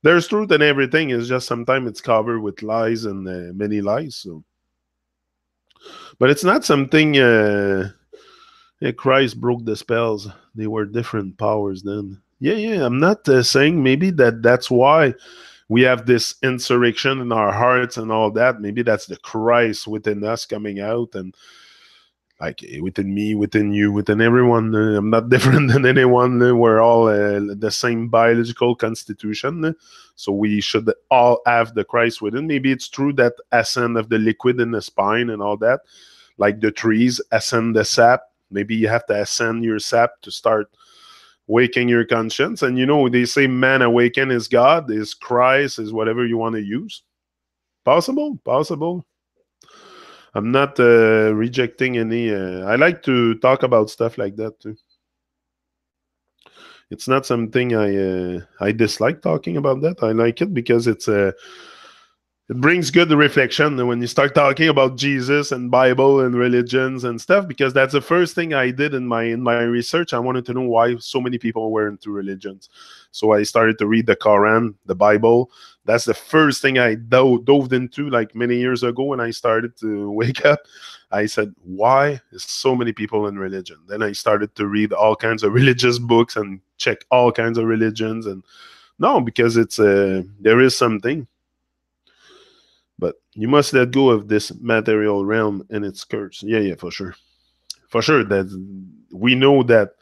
There's truth in everything. It's just sometimes it's covered with lies, and many lies. So, but it's not something. Christ broke the spells. They were different powers then. Yeah. I'm not saying maybe that's why we have this insurrection in our hearts and all that. Maybe that's the Christ within us coming out, and like within me, within you, within everyone. I'm not different than anyone. We're all the same biological constitution. So we should all have the Christ within. Maybe it's true that ascend of the liquid in the spine and all that, like the trees ascend the sap. Maybe you have to ascend your sap to start waking your conscience. And they say man awaken is God, is Christ, is whatever you want to use. Possible. I'm not rejecting any. I like to talk about stuff like that too. It's not something I dislike talking about that. I like it because it brings good reflection when you start talking about Jesus and Bible and religions and stuff, because that's the first thing I did in my research. I wanted to know why so many people were into religions. So I started to read the Quran, the Bible. That's the first thing I dove into, like many years ago when I started to wake up. I said, why is so many people in religion? Then I started to read all kinds of religious books and check all kinds of religions. And no, because it's there is something. But you must let go of this material realm and its curse. Yeah, for sure. For sure, that we know that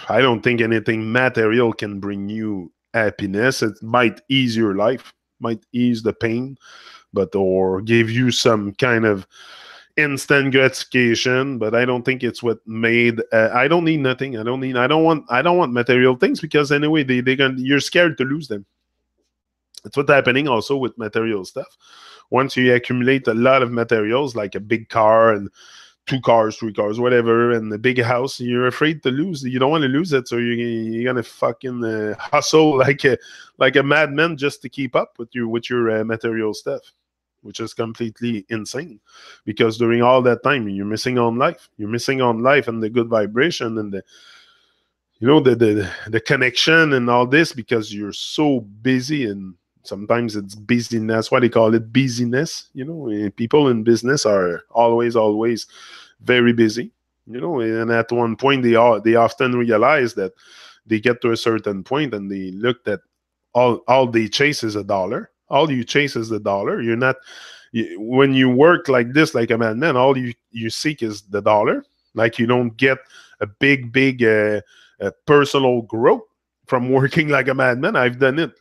I don't think anything material can bring you happiness. It might ease your life, might ease the pain, or give you some kind of instant gratification. But I don't think it's what made. I don't need nothing. I don't want material things, because anyway, you're scared to lose them. It's what's happening also with material stuff. Once you accumulate a lot of materials, like a big car and 2 cars, 3 cars, whatever, and a big house, you're afraid to lose. You don't want to lose it, so you're gonna fucking hustle like a madman just to keep up with your material stuff, which is completely insane. Because during all that time, you're missing on life. You're missing on life and the good vibration and the connection and all this, because you're so busy. And sometimes it's busyness. Why they call it busyness? People in business are always very busy. And at one point they often realize that they get to a certain point and they look at all they chase is a dollar. All you chase is the dollar. You're not. When you work like this, like a madman, all you seek is the dollar. Like you don't get a big personal growth. from working like a madman. I've done it.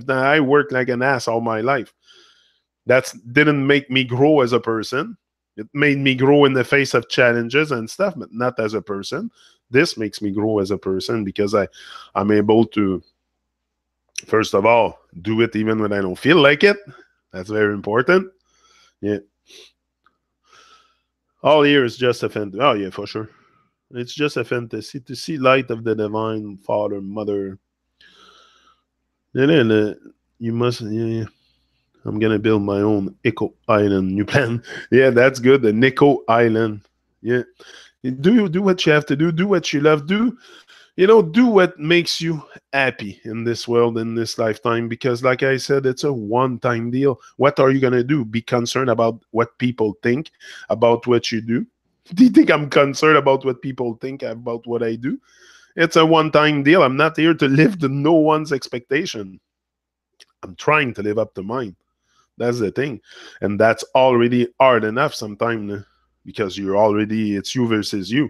I worked like an ass all my life. That didn't make me grow as a person. It made me grow in the face of challenges and stuff, but not as a person. This makes me grow as a person because I'm able to, first of all, do it even when I don't feel like it. That's very important. Yeah. All here is just a fantasy. Oh, yeah, for sure. It's just a fantasy to see light of the divine Father, Mother. And then you must, yeah. I'm gonna build my own Echo Island. New plan. Yeah, that's good. The Nico Island. Yeah. Do what you have to do. Do what you love. Do what makes you happy in this world, in this lifetime. Because, like I said, it's a one-time deal. What are you gonna do? Be concerned about what people think about what you do? Do you think I'm concerned about what people think about what I do? It's a one-time deal. I'm not here to live to no one's expectation. I'm trying to live up to mine. That's the thing. And that's already hard enough sometimes because it's you versus you.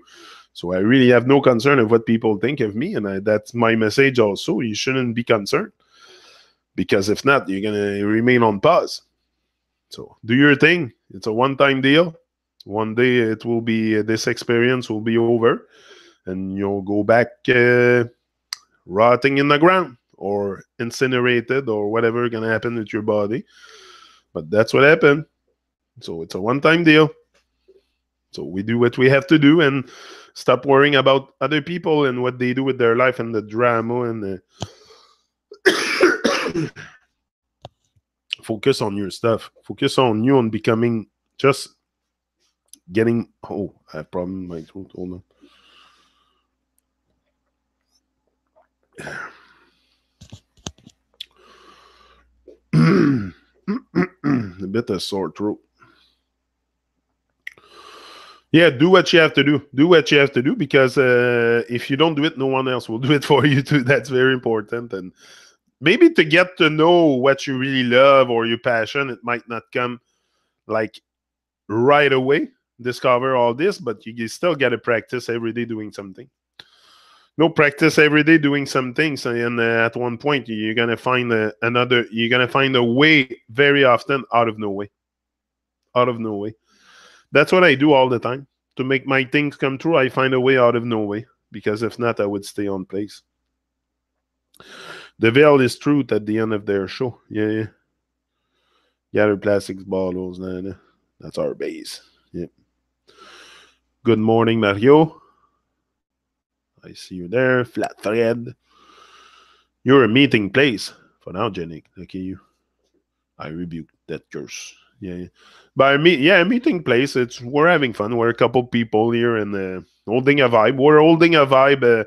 So I really have no concern of what people think of me. And that's my message also. You shouldn't be concerned. Because if not, you're going to remain on pause. So do your thing. It's a one-time deal. One day it will be, this experience will be over. And you'll go back rotting in the ground or incinerated or whatever going to happen with your body. But that's what happened. So it's a one-time deal. So we do what we have to do and stop worrying about other people and what they do with their life and the drama and focus on your stuff. Focus on you and becoming just getting. Oh, I have a problem with my throat. Hold on. A bit of sore throat. Yeah, do what you have to do. Do what you have to do because if you don't do it, no one else will do it for you too. That's very important. And maybe to get to know what you really love or your passion, it might not come like right away. Discover all this, but you still got to practice every day doing something. No, practice every day doing some things, and at one point you're gonna find You're gonna find a way very often out of no way. Out of no way. That's what I do all the time. To make my things come true, I find a way out of no way. Because if not, I would stay on place. The veil is truth at the end of their show. Yeah. Gather plastics bottles. That's our base. Yeah. Good morning, Mario. I see you there. Flat thread. You're a meeting place. For now, Jenny. Okay, you. I rebuke that curse. Yeah. But a meeting place. We're having fun. We're a couple people here and holding a vibe. We're holding a vibe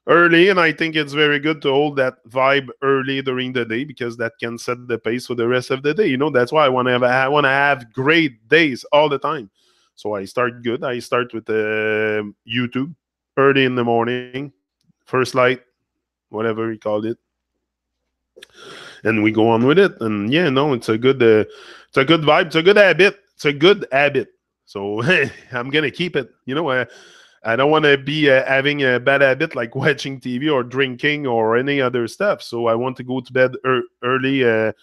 early, and I think it's very good to hold that vibe early during the day because that can set the pace for the rest of the day. That's why I want to have great days all the time. So I start good. I start with YouTube early in the morning, first light, whatever you call it. And we go on with it. And it's a good vibe. It's a good habit. It's a good habit. So I'm going to keep it. I don't want to be having a bad habit like watching TV or drinking or any other stuff. So I want to go to bed early at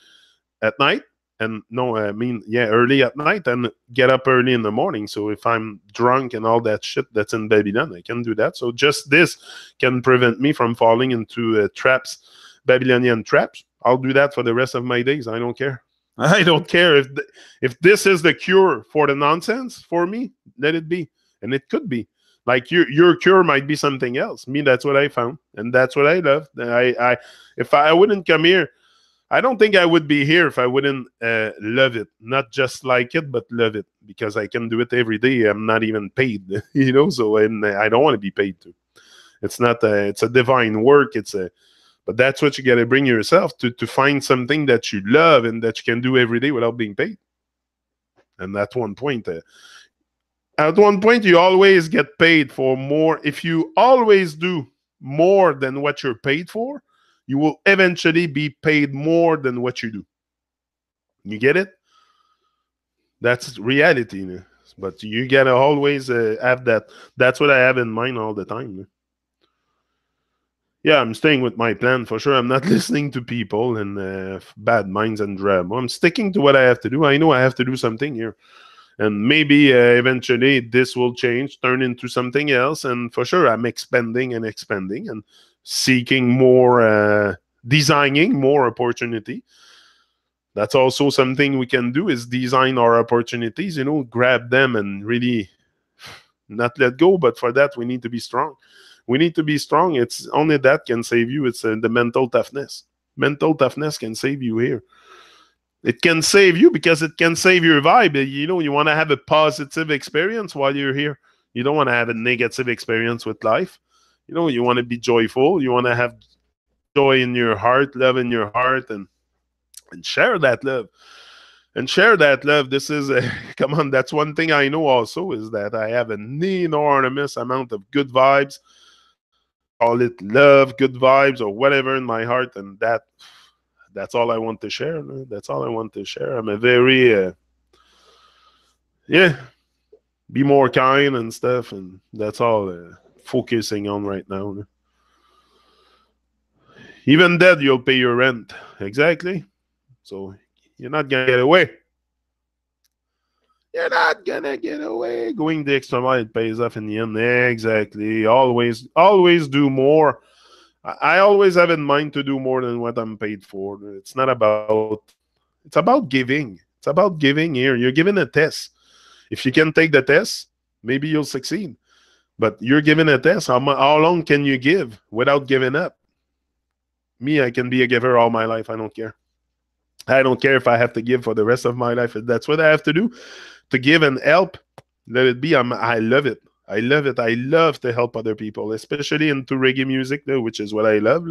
night. And early at night and get up early in the morning. So if I'm drunk and all that shit that's in Babylon, I can do that. So just this can prevent me from falling into traps, Babylonian traps. I'll do that for the rest of my days. I don't care. I don't care if this is the cure for the nonsense for me. Let it be, and it could be. Like your cure might be something else. Me, that's what I found, and that's what I love. If I wouldn't come here, I don't think I would be here if I wouldn't love it. Not just like it, but love it because I can do it every day. I'm not even paid, So and I don't want to be paid to. It's not. It's a divine work. But that's what you got to bring yourself to find something that you love and that you can do every day without being paid. And at one point, you always get paid for more. If you always do more than what you're paid for, you will eventually be paid more than what you do. You get it? That's reality. But you got to always have that. That's what I have in mind all the time. Yeah, I'm staying with my plan for sure. I'm not listening to people and bad minds and drama. I'm sticking to what I have to do. I know I have to do something here. And maybe eventually this will change, turn into something else. And for sure, I'm expanding and expanding and seeking more, designing more opportunity. That's also something we can do is design our opportunities, grab them and really not let go. But for that, we need to be strong. We need to be strong. It's only that can save you. It's the mental toughness. Mental toughness can save you here. It can save you because it can save your vibe. You want to have a positive experience while you're here. You don't want to have a negative experience with life. You want to be joyful. You want to have joy in your heart, love in your heart, and share that love. And share that love. This is come on. That's one thing I know also is that I have an enormous amount of good vibes. Call it love, good vibes, or whatever in my heart, and that's all I want to share. That's all I want to share. I'm a very yeah, be more kind and stuff, and that's all focusing on right now. Even dead, you'll pay your rent. Exactly. So you're not gonna get away. You're not gonna get away. Going the extra mile it pays off in the end. Exactly. Always do more. I always have in mind to do more than what I'm paid for. It's not about. It's about giving. It's about giving here. You're given a test. If you can take the test, maybe you'll succeed. But you're given a test. How long can you give without giving up? Me, I can be a giver all my life. I don't care. I don't care if I have to give for the rest of my life. If that's what I have to do to give and help, let it be. I love it. I love it. I love to help other people, especially into reggae music, which is what I love.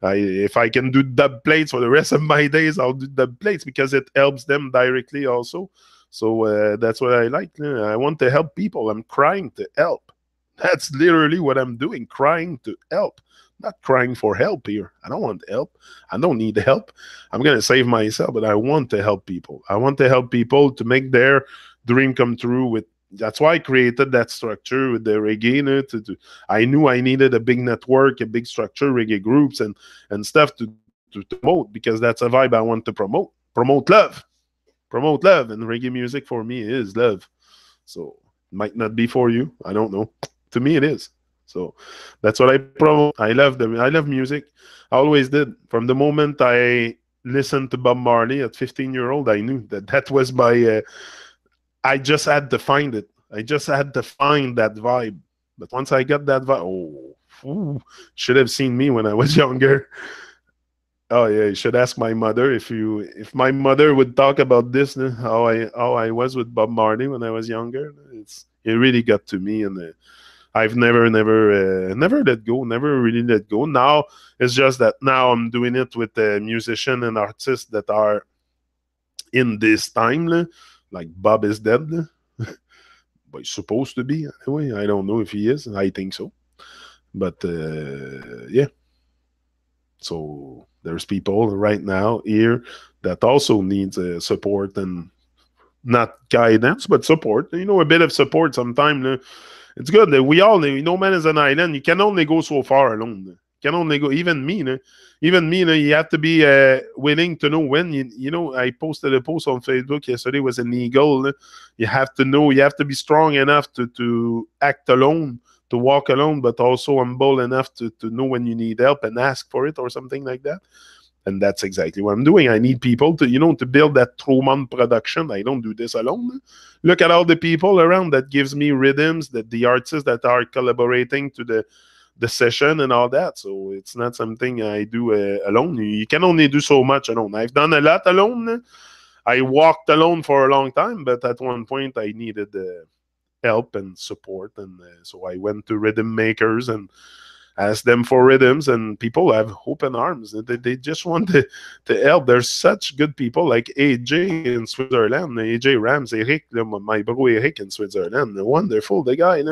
If I can do dub plates for the rest of my days, I'll do dub plates because it helps them directly also. So that's what I like. I want to help people. I'm crying to help. That's literally what I'm doing, crying to help. Not crying for help here. I don't want help. I don't need help. I'm going to save myself, but I want to help people. I want to help people to make their dream come true with. That's why I created that structure with the reggae. I knew I needed a big network, a big structure, reggae groups and stuff to promote because that's a vibe I want to promote. Promote love. Promote love. And reggae music for me is love. So it might not be for you. I don't know. To me, it is. So that's what I promote. I love music. I always did. From the moment I listened to Bob Marley at 15-year-old, I knew that was my. I just had to find it. I just had to find that vibe. But once I got that vibe, should have seen me when I was younger. Oh yeah, you should ask my mother if my mother would talk about this how I was with Bob Marley when I was younger. It really got to me and. I've never let go, never really let go. Now it's just that now I'm doing it with musicians and artists that are in this time, like Bob is dead, but he's supposed to be anyway. I don't know if he is. I think so, but yeah. So there's people right now here that also needs support and not guidance, but support. A bit of support sometimes. It's good that we all, no man is an island. You can only go so far alone. You can only go, even me, you have to be willing to know when. I posted a post on Facebook yesterday, was an eagle. You have to know, you have to be strong enough to act alone, to walk alone, but also humble enough to know when you need help and ask for it or something like that. And that's exactly what I'm doing. I need people to build that Truman production. I don't do this alone. Look at all the people around that gives me rhythms, that the artists that are collaborating to the session and all that. So it's not something I do alone. You can only do so much alone. I've done a lot alone. I walked alone for a long time, but at one point I needed help and support. And so I went to rhythm makers and ask them for rhythms, and people have open arms. They just want to help. There's such good people like AJ in Switzerland, AJ Rams, Eric, my bro Eric in Switzerland. They're wonderful. The guy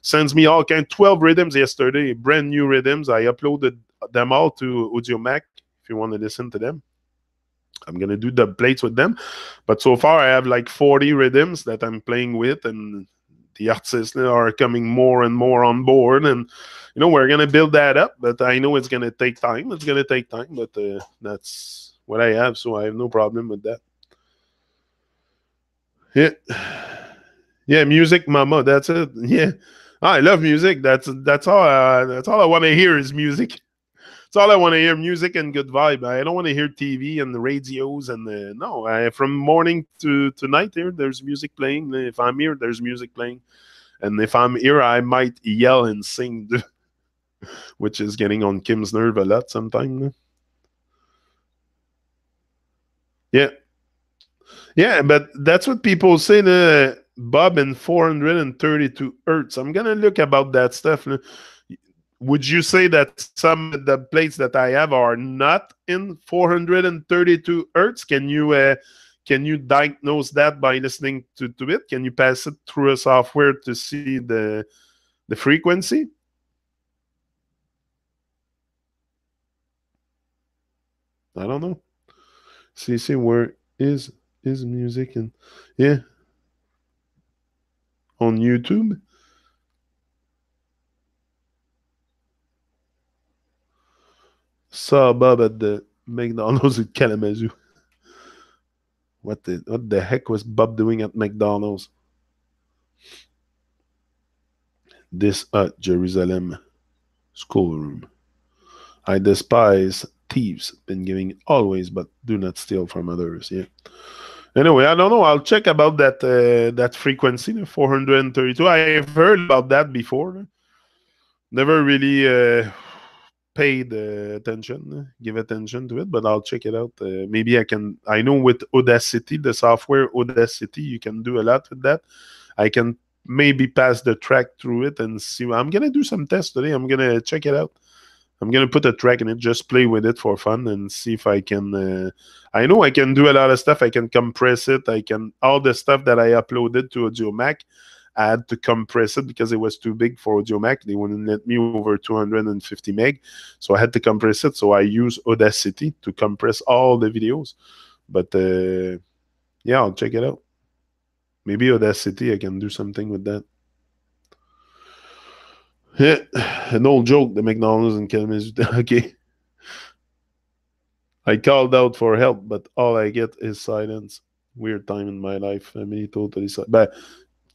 sends me all 12 rhythms yesterday, brand new rhythms. I uploaded them all to Audiomack if you want to listen to them. I'm going to do the plates with them. But so far, I have like 40 rhythms that I'm playing with, and the artists are coming more and more on board, and we're gonna build that up. But I know it's gonna take time. It's gonna take time, but that's what I have, so I have no problem with that. Yeah, yeah, music, mama. That's it. Yeah, I love music. That's all. That's all I want to hear is music. That's all I want to hear: music and good vibe. I don't want to hear TV and the radios and no. From morning to night here, there's music playing. If I'm here, there's music playing, and if I'm here, I might yell and sing, which is getting on Kim's nerve a lot sometimes. Yeah, yeah, but that's what people say. Bob and 432 hertz. I'm gonna look about that stuff. Would you say that some of the plates that I have are not in 432 hertz? Can you diagnose that by listening to it? Can you pass it through a software to see the frequency? I don't know. See where is music and yeah, on YouTube. Saw Bob at the McDonald's at Kalamazoo. What the heck was Bob doing at McDonald's? This Jerusalem schoolroom. I despise thieves. Been giving always, but do not steal from others. Yeah. Anyway, I don't know. I'll check about that frequency, the 432. I've heard about that before. Never really paid give attention to it, but I'll check it out. Maybe I can. I know with Audacity, the software Audacity, you can do a lot with that. I can maybe pass the track through it and see. I'm gonna do some tests today. I'm gonna check it out. I'm gonna put a track in it, just play with it for fun, and see if I can. I know I can do a lot of stuff. I can compress it. I can all the stuff that I uploaded to AudioMac. I had to compress it because it was too big for AudioMac. They wouldn't let me over 250 meg, so I had to compress it. So I use Audacity to compress all the videos. But yeah, I'll check it out. Maybe Audacity, I can do something with that. Yeah, an old joke, the McDonald's in Kalamazoo. Okay. I called out for help, but all I get is silence. Weird time in my life. Family totally silent. But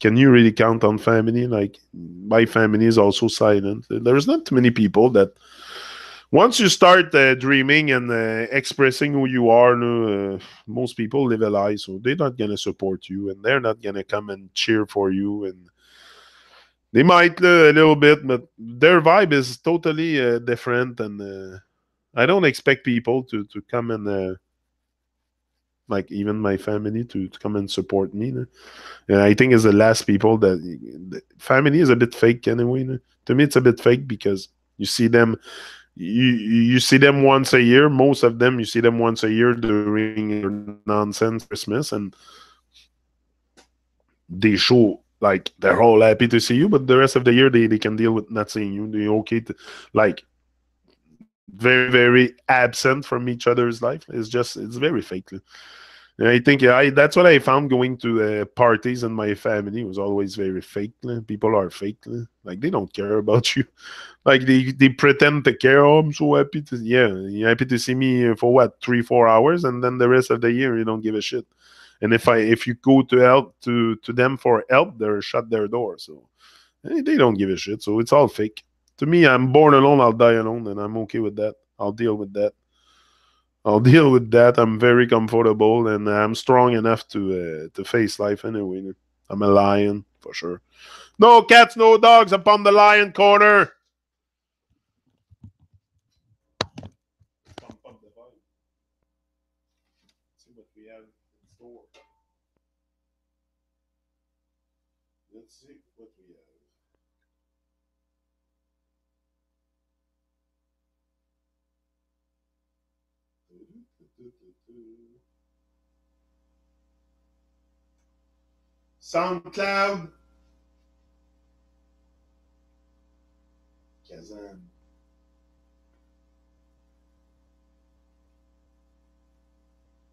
can you really count on family? Like, my family is also silent. There's not too many people that once you start dreaming and expressing who you are, most people live a lie, so they're not gonna support you, and they're not gonna come and cheer for you, and they might a little bit, but their vibe is totally different, and I don't expect people to come and like even my family to come and support me. And I think it's the last people that the family is a bit fake anyway. To me, it's a bit fake because you see them. You see them once a year. Most of them, you see them once a year during your nonsense Christmas, and they show like they're all happy to see you, but the rest of the year they can deal with not seeing you. They're okay to like very very absent from each other's life. It's very fake. And I think that's what I found going to parties in my family. It was always very fake. People are fake. Like they don't care about you. Like they pretend to care. Oh, I'm so happy to you're happy to see me for what 3-4 hours, and then the rest of the year you don't give a shit. And if you go to help to them for help, they're shut their door. So they don't give a shit. So it's all fake. To me, I'm born alone. I'll die alone, and I'm okay with that. I'll deal with that. I'm very comfortable, and I'm strong enough to face life anyway. I'm a lion for sure. No cats, no dogs upon the lion corner. Pump up the volume. See what we have in store. Let's see what we have. SoundCloud. Kazan.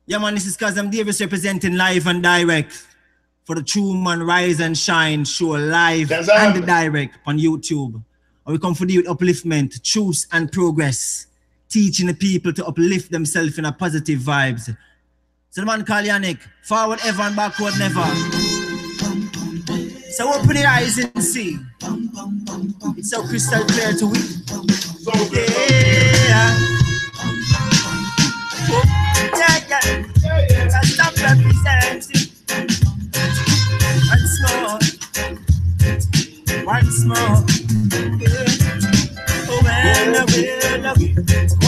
Yeah, man, this is Kazam Davis representing live and direct. for the True Man Rise and Shine show live Kazam. and the direct on YouTube. And we come for the upliftment, truth and progress, teaching the people to uplift themselves in a positive vibes. So the man called Yannick, forward ever and backward never. So open your eyes and see. It's so crystal clear to we. So Yeah. Yeah. Stop representing. Once more. Yeah. Oh, when I will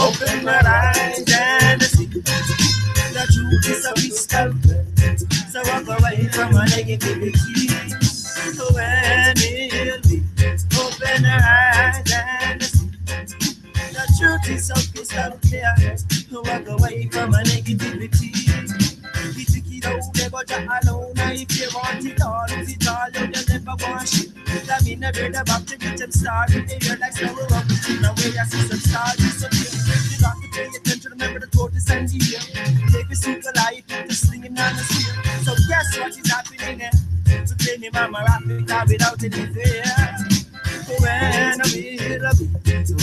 open my eyes and see the truth is a crystal. So walk away from my negativity. Oh, when we open our eyes and see the truth is so crystal clear. So walk away from my negativity. We took it out, never just alone. If you want it all, lose it all, you just never wash it. That mean I read about the rich and star. If you like slow up, now where I see some stars disappear. You got to pay attention, remember the tortoise and the ear. Take a super life, put the slinging on the spear. So guess what is happening here? So play me mama Africa without any fear. When we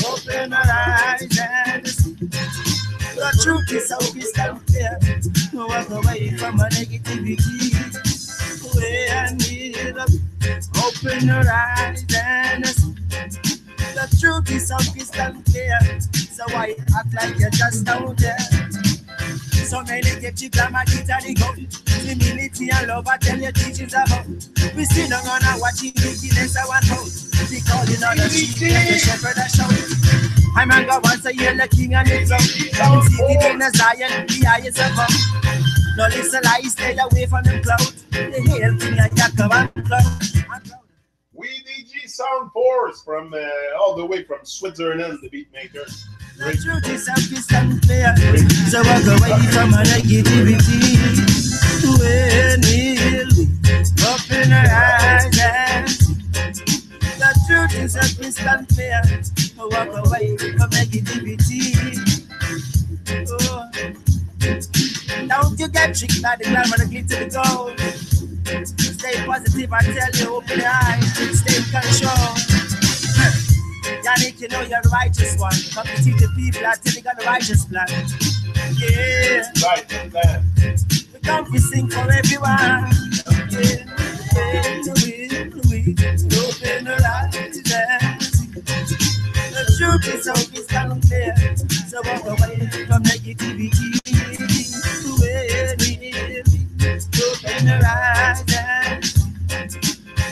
open our eyes and see the truth is so crystal clear. Walk away from my negativity. When we open your eyes and see the truth is so crystal clear. So why act like you're just out there? So many get you glamour, get a the gun. Humility and love, I tell you teachings about. We still don't gonna watch it, wickedness I want out. We calling on the sheep, like the shepherd I shout. I'm a God once a year, the king and the drum. I'm seated in the Zion, the highest above. No listen, I stay away from the cloud. The hail king and Jacob and cloud. We DG Sound Force from all the way from Switzerland, the beat maker. The truth is so crystal clear. So walk away from our negativity. When we open our eyes and see the truth is so crystal clear. So walk away from negativity. Oh. Don't you get tricked by the glamour, the glitter, the gold. Stay positive, I tell you, open your eyes, stay in control. Yannick, you know you're the righteous one. Come to teach the people, I tell you got the righteous plan. Yeah. Right, plan. We come to sing for everyone. Yeah. We open our eyes and see. The truth is so crystal clear. So walk away from negativity. Open our eyes and see.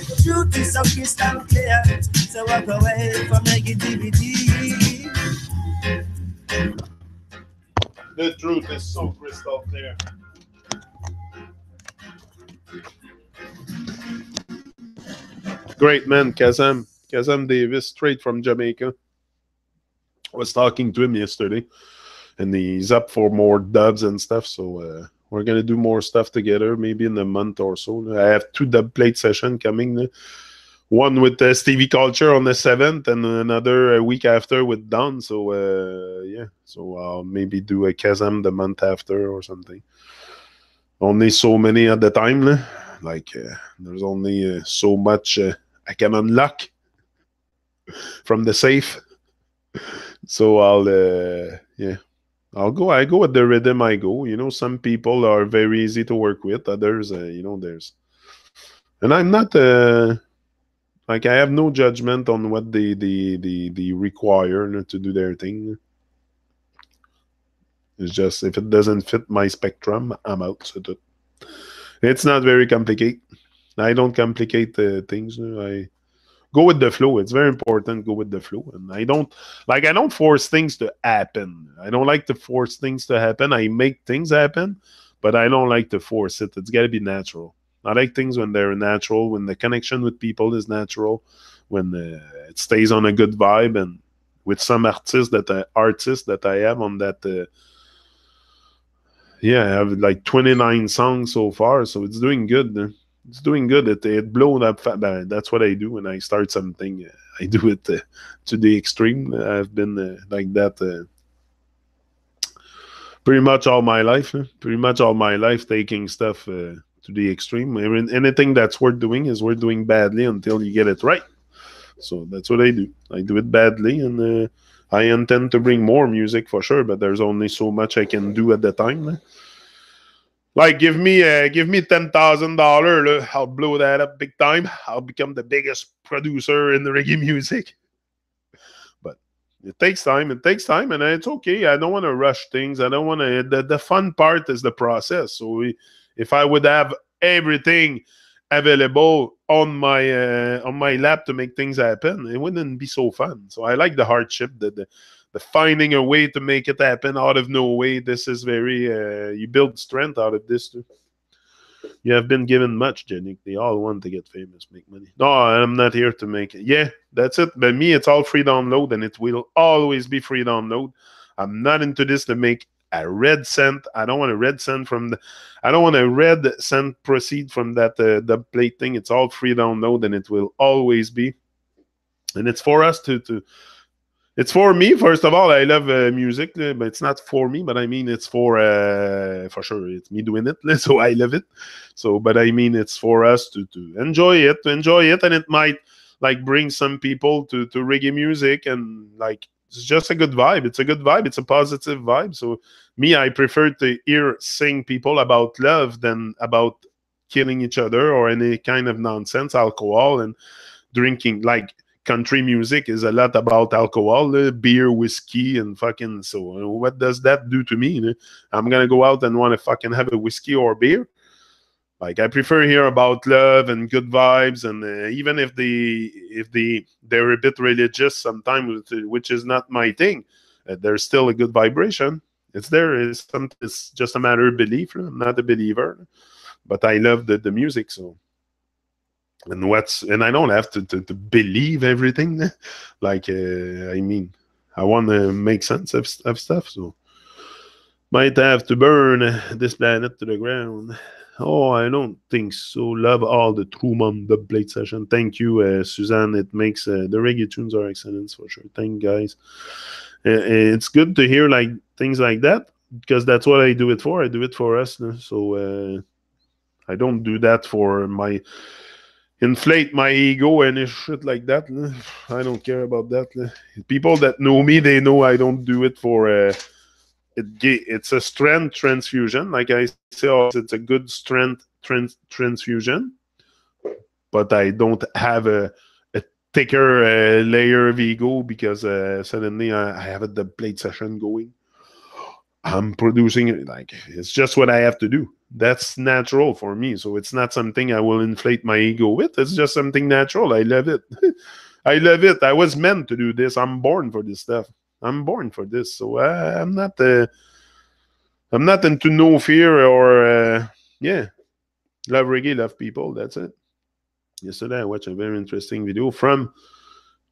The truth is so crystal clear. So walk away from negativity. The truth is so crystal clear. Great man, Kazam Davis, straight from Jamaica. I was talking to him yesterday, and he's up for more dubs and stuff. So we're gonna do more stuff together, maybe in a month or so. I have 2 dub plate sessions coming. One with Stevie Culture on the 7th, and another a week after with Don. So yeah, so I'll maybe do a Kazam the month after or something. Only so many at the time, like there's only so much I can unlock from the safe. So I go with the rhythm I go. You know, some people are very easy to work with. Others, you know, and I'm not like I have no judgment on what they require to do their thing. It's just if it doesn't fit my spectrum, I'm out. So it's not very complicated. I don't complicate things. I go with the flow. It's very important. Go with the flow, and I don't force things to happen. I don't like to force things to happen. I make things happen, but I don't like to force it. It's got to be natural. I like things when they're natural, when the connection with people is natural, when it stays on a good vibe, and with some artists that I have on that. Yeah, I have like 29 songs so far, so it's doing good. It's doing good. It blown up. That's what I do when I start something. I do it to the extreme. I've been like that pretty much all my life. Pretty much all my life, taking stuff to to the extreme. Anything that's worth doing is worth doing badly until you get it right. So that's what I do. I do it badly, and I intend to bring more music for sure. But there's only so much I can do at the time. Like give me $10,000, I'll blow that up big time. I'll become the biggest producer in the reggae music. But it takes time. It takes time, and it's okay. I don't want to rush things. I don't want to. The fun part is the process. So if I would have everything available on my lap to make things happen, it wouldn't be so fun. So I like the hardship, the finding a way to make it happen out of no way. This is very you build strength out of this too. You have been given much, Jenny. They all want to get famous, make money. No, I'm not here to make it. Yeah, that's it. But me, it's all free download, and it will always be free download. I'm not into this to make a red cent. I don't want a red cent from the. I don't want a red cent proceed from that the plate thing. It's all free download, and it will always be. And it's for us to it's for me, first of all. I love music, but it's not for me. But I mean, it's for sure. It's me doing it, so I love it. So, but I mean, it's for us to enjoy it, and it might like bring some people to reggae music, and like it's just a good vibe. It's a good vibe. It's a positive vibe. So, me, I prefer to sing people about love than about killing each other or any kind of nonsense, alcohol and drinking. Like country music is a lot about alcohol, beer, whiskey, and fucking. So what does that do to me? I'm gonna go out and want to fucking have a whiskey or beer. Like I prefer hear about love and good vibes, and even if they're a bit religious sometimes, which is not my thing, there's still a good vibration. It's there. It's just a matter of belief. I'm not a believer, but I love the music. So. And I don't have to believe everything. Like I mean, I want to make sense of stuff. So might have to burn this planet to the ground. Oh, I don't think so. Love all the true mom the blade session. Thank you, Suzanne. It makes the reggae tunes are excellent for sure. Thank you, guys. It's good to hear like things like that, because that's what I do it for. I do it for us. So I don't do that for my inflate my ego and shit like that. I don't care about that. People that know me, they know I don't do it for it's a strength transfusion. Like I say, it's a good strength transfusion, but I don't have a thicker layer of ego because suddenly I have the blade session going. I'm producing it. Like it's just what I have to do. That's natural for me. So it's not something I will inflate my ego with. It's just something natural. I love it. I love it. I was meant to do this. I'm born for this stuff. I'm born for this. So I'm not into no fear or yeah. Love reggae, love people. That's it. Yesterday I watched a very interesting video from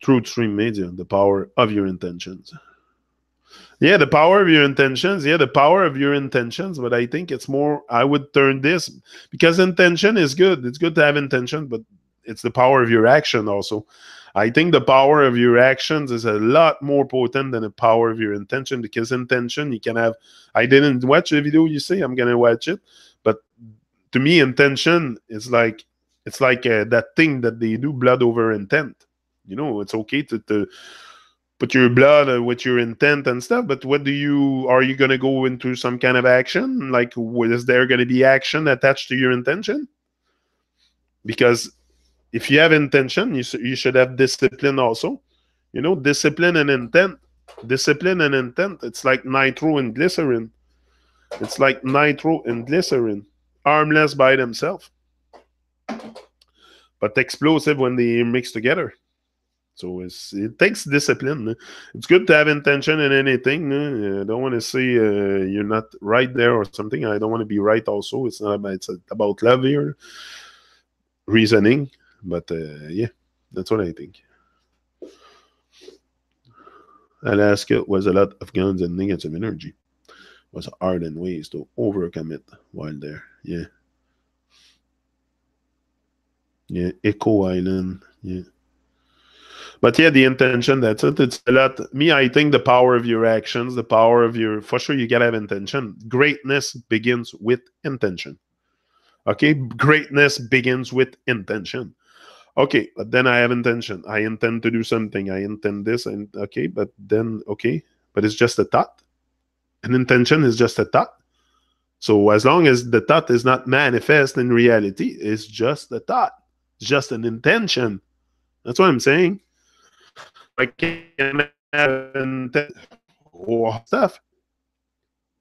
Truth Stream Media, The Power of Your Intentions. Yeah, the power of your intentions. Yeah, the power of your intentions. But I think it's more, I would turn this, because intention is good. It's good to have intention, but it's the power of your action also. I think the power of your actions is a lot more potent than the power of your intention, because intention, you can have, I didn't watch the video you say, I'm going to watch it. But to me, intention is like, it's like that thing that they do, blood over intent. You know, it's okay to put your blood with your intent and stuff, but are you going to go into some kind of action? Like, is there going to be action attached to your intention? Because if you have intention, you should have discipline also. You know, discipline and intent. Discipline and intent, it's like nitro and glycerin. It's like nitro and glycerin. Harmless by themselves, but explosive when they mix together. So it takes discipline. It's good to have intention in anything. I don't want to say you're not right there or something. I don't want to be right also. It's not about, it's about love here, reasoning. But yeah, that's what I think. Alaska was a lot of guns and negative energy. It was hard in ways to overcome it while there. Yeah. Yeah, Echo Island. Yeah. But yeah, the intention, that's it. It's a lot. Me, I think the power of your actions, the power of your, for sure, you gotta have intention. Greatness begins with intention. Okay, greatness begins with intention. Okay, but then I have intention. I intend to do something. I intend this, and okay, but then okay, but it's just a thought. An intention is just a thought. So as long as the thought is not manifest in reality, it's just a thought. It's just an intention. That's what I'm saying. So I can have stuff,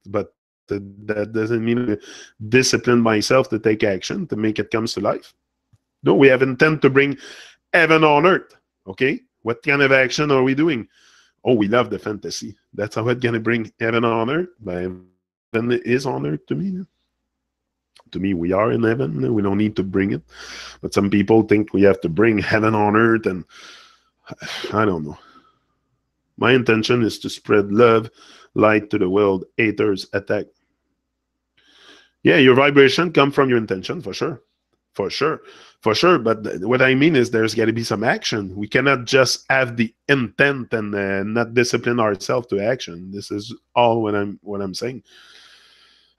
but that doesn't mean to discipline myself to take action to make it comes to life. No, we have intent to bring heaven on earth. Okay, what kind of action are we doing? Oh, we love the fantasy. That's how it's gonna bring heaven on earth. But heaven is on earth to me. To me, we are in heaven. We don't need to bring it. But some people think we have to bring heaven on earth, and I don't know. My intention is to spread love, light to the world. Haters attack. Yeah, your vibration come from your intention, for sure. For sure. For sure. But what I mean is there's got to be some action. We cannot just have the intent and not discipline ourselves to action. This is all what I'm saying.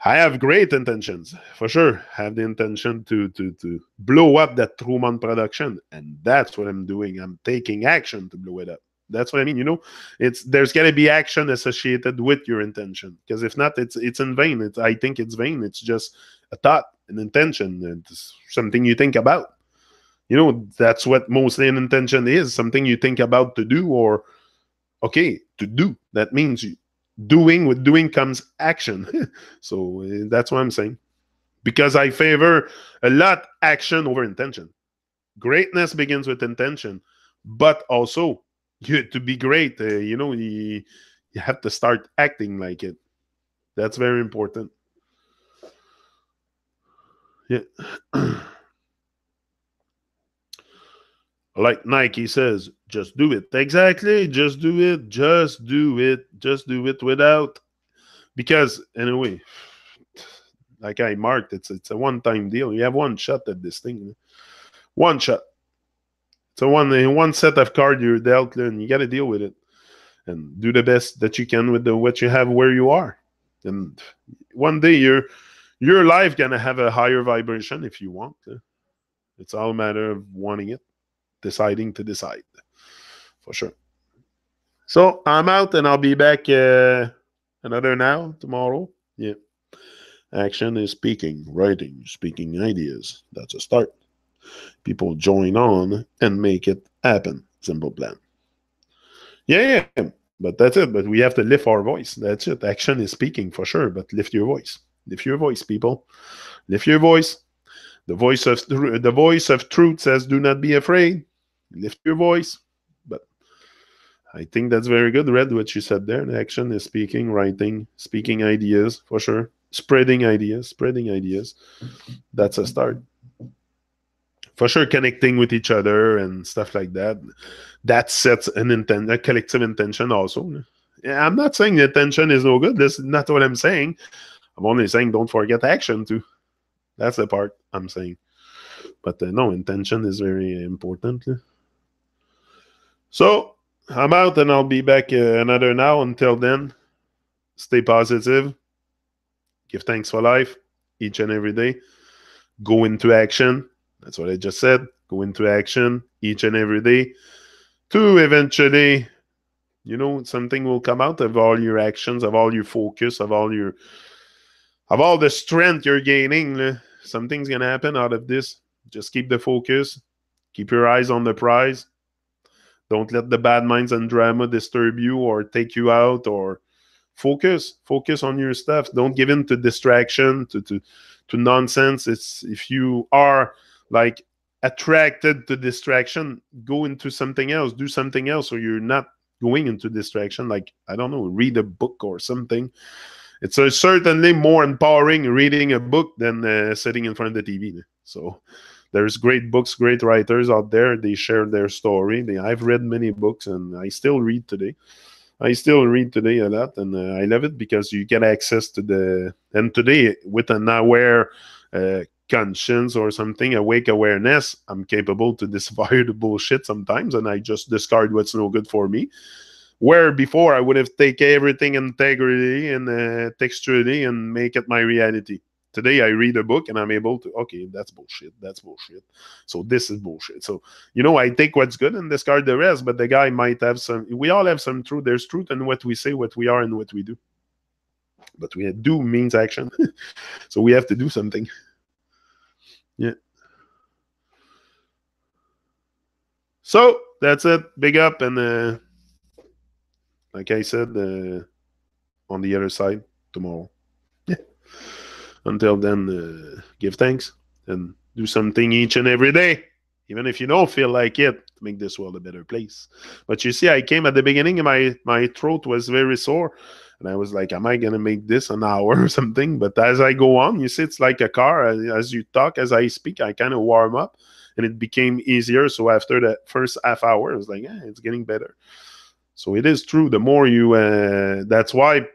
I have great intentions, for sure. I have the intention to blow up that Truman production, and that's what I'm doing. I'm taking action to blow it up. That's what I mean. There's got to be action associated with your intention, because if not, it's in vain. I think it's vain. It's just a thought, an intention. It's something you think about. That's what mostly an intention is. Something you think about to do, or okay, to do. That means you doing. With doing comes action. So that's what I'm saying. Because I favor a lot action over intention. Greatness begins with intention, but also to be great, you have to start acting like it. That's very important. Yeah. Like Nike says, just do it. Exactly. Just do it. Just do it. Just do it without. Because, anyway, like I marked, it's a one-time deal. You have one shot at this thing. One shot. It's a one set of cards you're dealt, and you got to deal with it. And do the best that you can with what you have where you are. And one day your life gonna have a higher vibration if you want. It's all a matter of wanting it, deciding to decide, for sure. So I'm out, and I'll be back another now tomorrow. Yeah. Action is speaking, writing, speaking ideas. That's a start. People join on and make it happen. Simple plan. Yeah. But that's it. But we have to lift our voice. That's it. Action is speaking, for sure. But lift your voice. Lift your voice, people. Lift your voice. The voice of truth says, "Do not be afraid." Lift your voice. But I think that's very good. Read what you said there. The action is speaking, writing, speaking ideas, for sure. Spreading ideas. That's a start. For sure, connecting with each other and stuff like that. That sets a collective intention also. Yeah, I'm not saying the intention is no good. That's not what I'm saying. I'm only saying don't forget action too. That's the part I'm saying. But no, intention is very important. So I'm out, and I'll be back another now. Until then, stay positive. Give thanks for life each and every day. Go into action. That's what I just said. Go into action each and every day to eventually, something will come out of all your actions, of all your focus, of all the strength you're gaining. Something's going to happen out of this. Just keep the focus. Keep your eyes on the prize. Don't let the bad minds and drama disturb you or take you out, or focus on your stuff. Don't give in to distraction, to nonsense. It's if you are like attracted to distraction, go into something else, do something else, or you're not going into distraction. Like, I don't know, read a book or something. It's certainly more empowering reading a book than sitting in front of the TV. So there's great books, great writers out there. They share their story. I've read many books, and I still read today. I still read today a lot, and I love it because you get access to and today, with an aware conscience or something, awake awareness, I'm capable to disfire the bullshit sometimes, and I just discard what's no good for me. Where before I would have taken everything integrity and texturally and make it my reality. today I read a book and I'm able to, okay, that's bullshit. That's bullshit. So this is bullshit. So, you know, I take what's good and discard the rest, but the guy might have some, we all have some truth. There's truth in what we say, what we are, and what we do. But we do means action. So we have to do something. Yeah. So that's it. Big up. And like I said, on the other side tomorrow. Yeah. Until then, give thanks and do something each and every day, even if you don't feel like it, to make this world a better place. But you see, I came at the beginning and my throat was very sore. And I was like, am I going to make this an hour or something? But as I go on, you see, it's like a car. As you talk, as I speak, I kind of warm up and it became easier. So after the first half hour, I was like, yeah, it's getting better. So it is true. The more you, that's why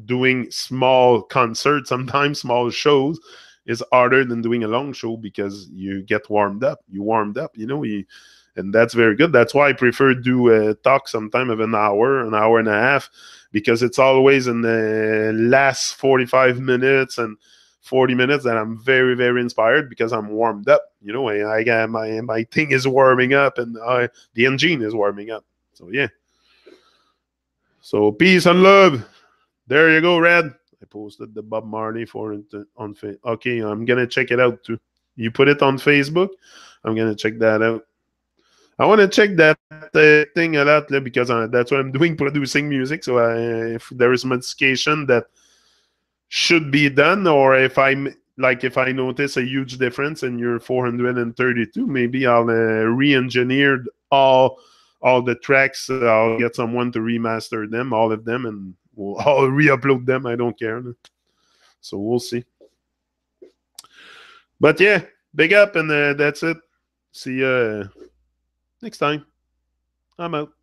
doing small concerts, sometimes small shows, is harder than doing a long show because you get warmed up. You warmed up, you know, and that's very good. That's why I prefer do a talk sometime of an hour and a half, because it's always in the last 45 minutes and 40 minutes that I'm very, very inspired because I'm warmed up. You know, I got my thing is warming up and the engine is warming up. So yeah. So peace and love. There you go, Red. I posted the Bob Marley for it on Facebook. Okay, I'm gonna check it out too. You put it on Facebook. I'm gonna check that out. I want to check that thing a lot because that's what I'm doing, producing music. So if there is modification that should be done, or if I notice a huge difference in your 432, maybe I'll re-engineer all the tracks. I'll get someone to remaster them, all of them, and I'll re-upload them. I don't care. So we'll see. But yeah, big up, and that's it. See you next time. I'm out.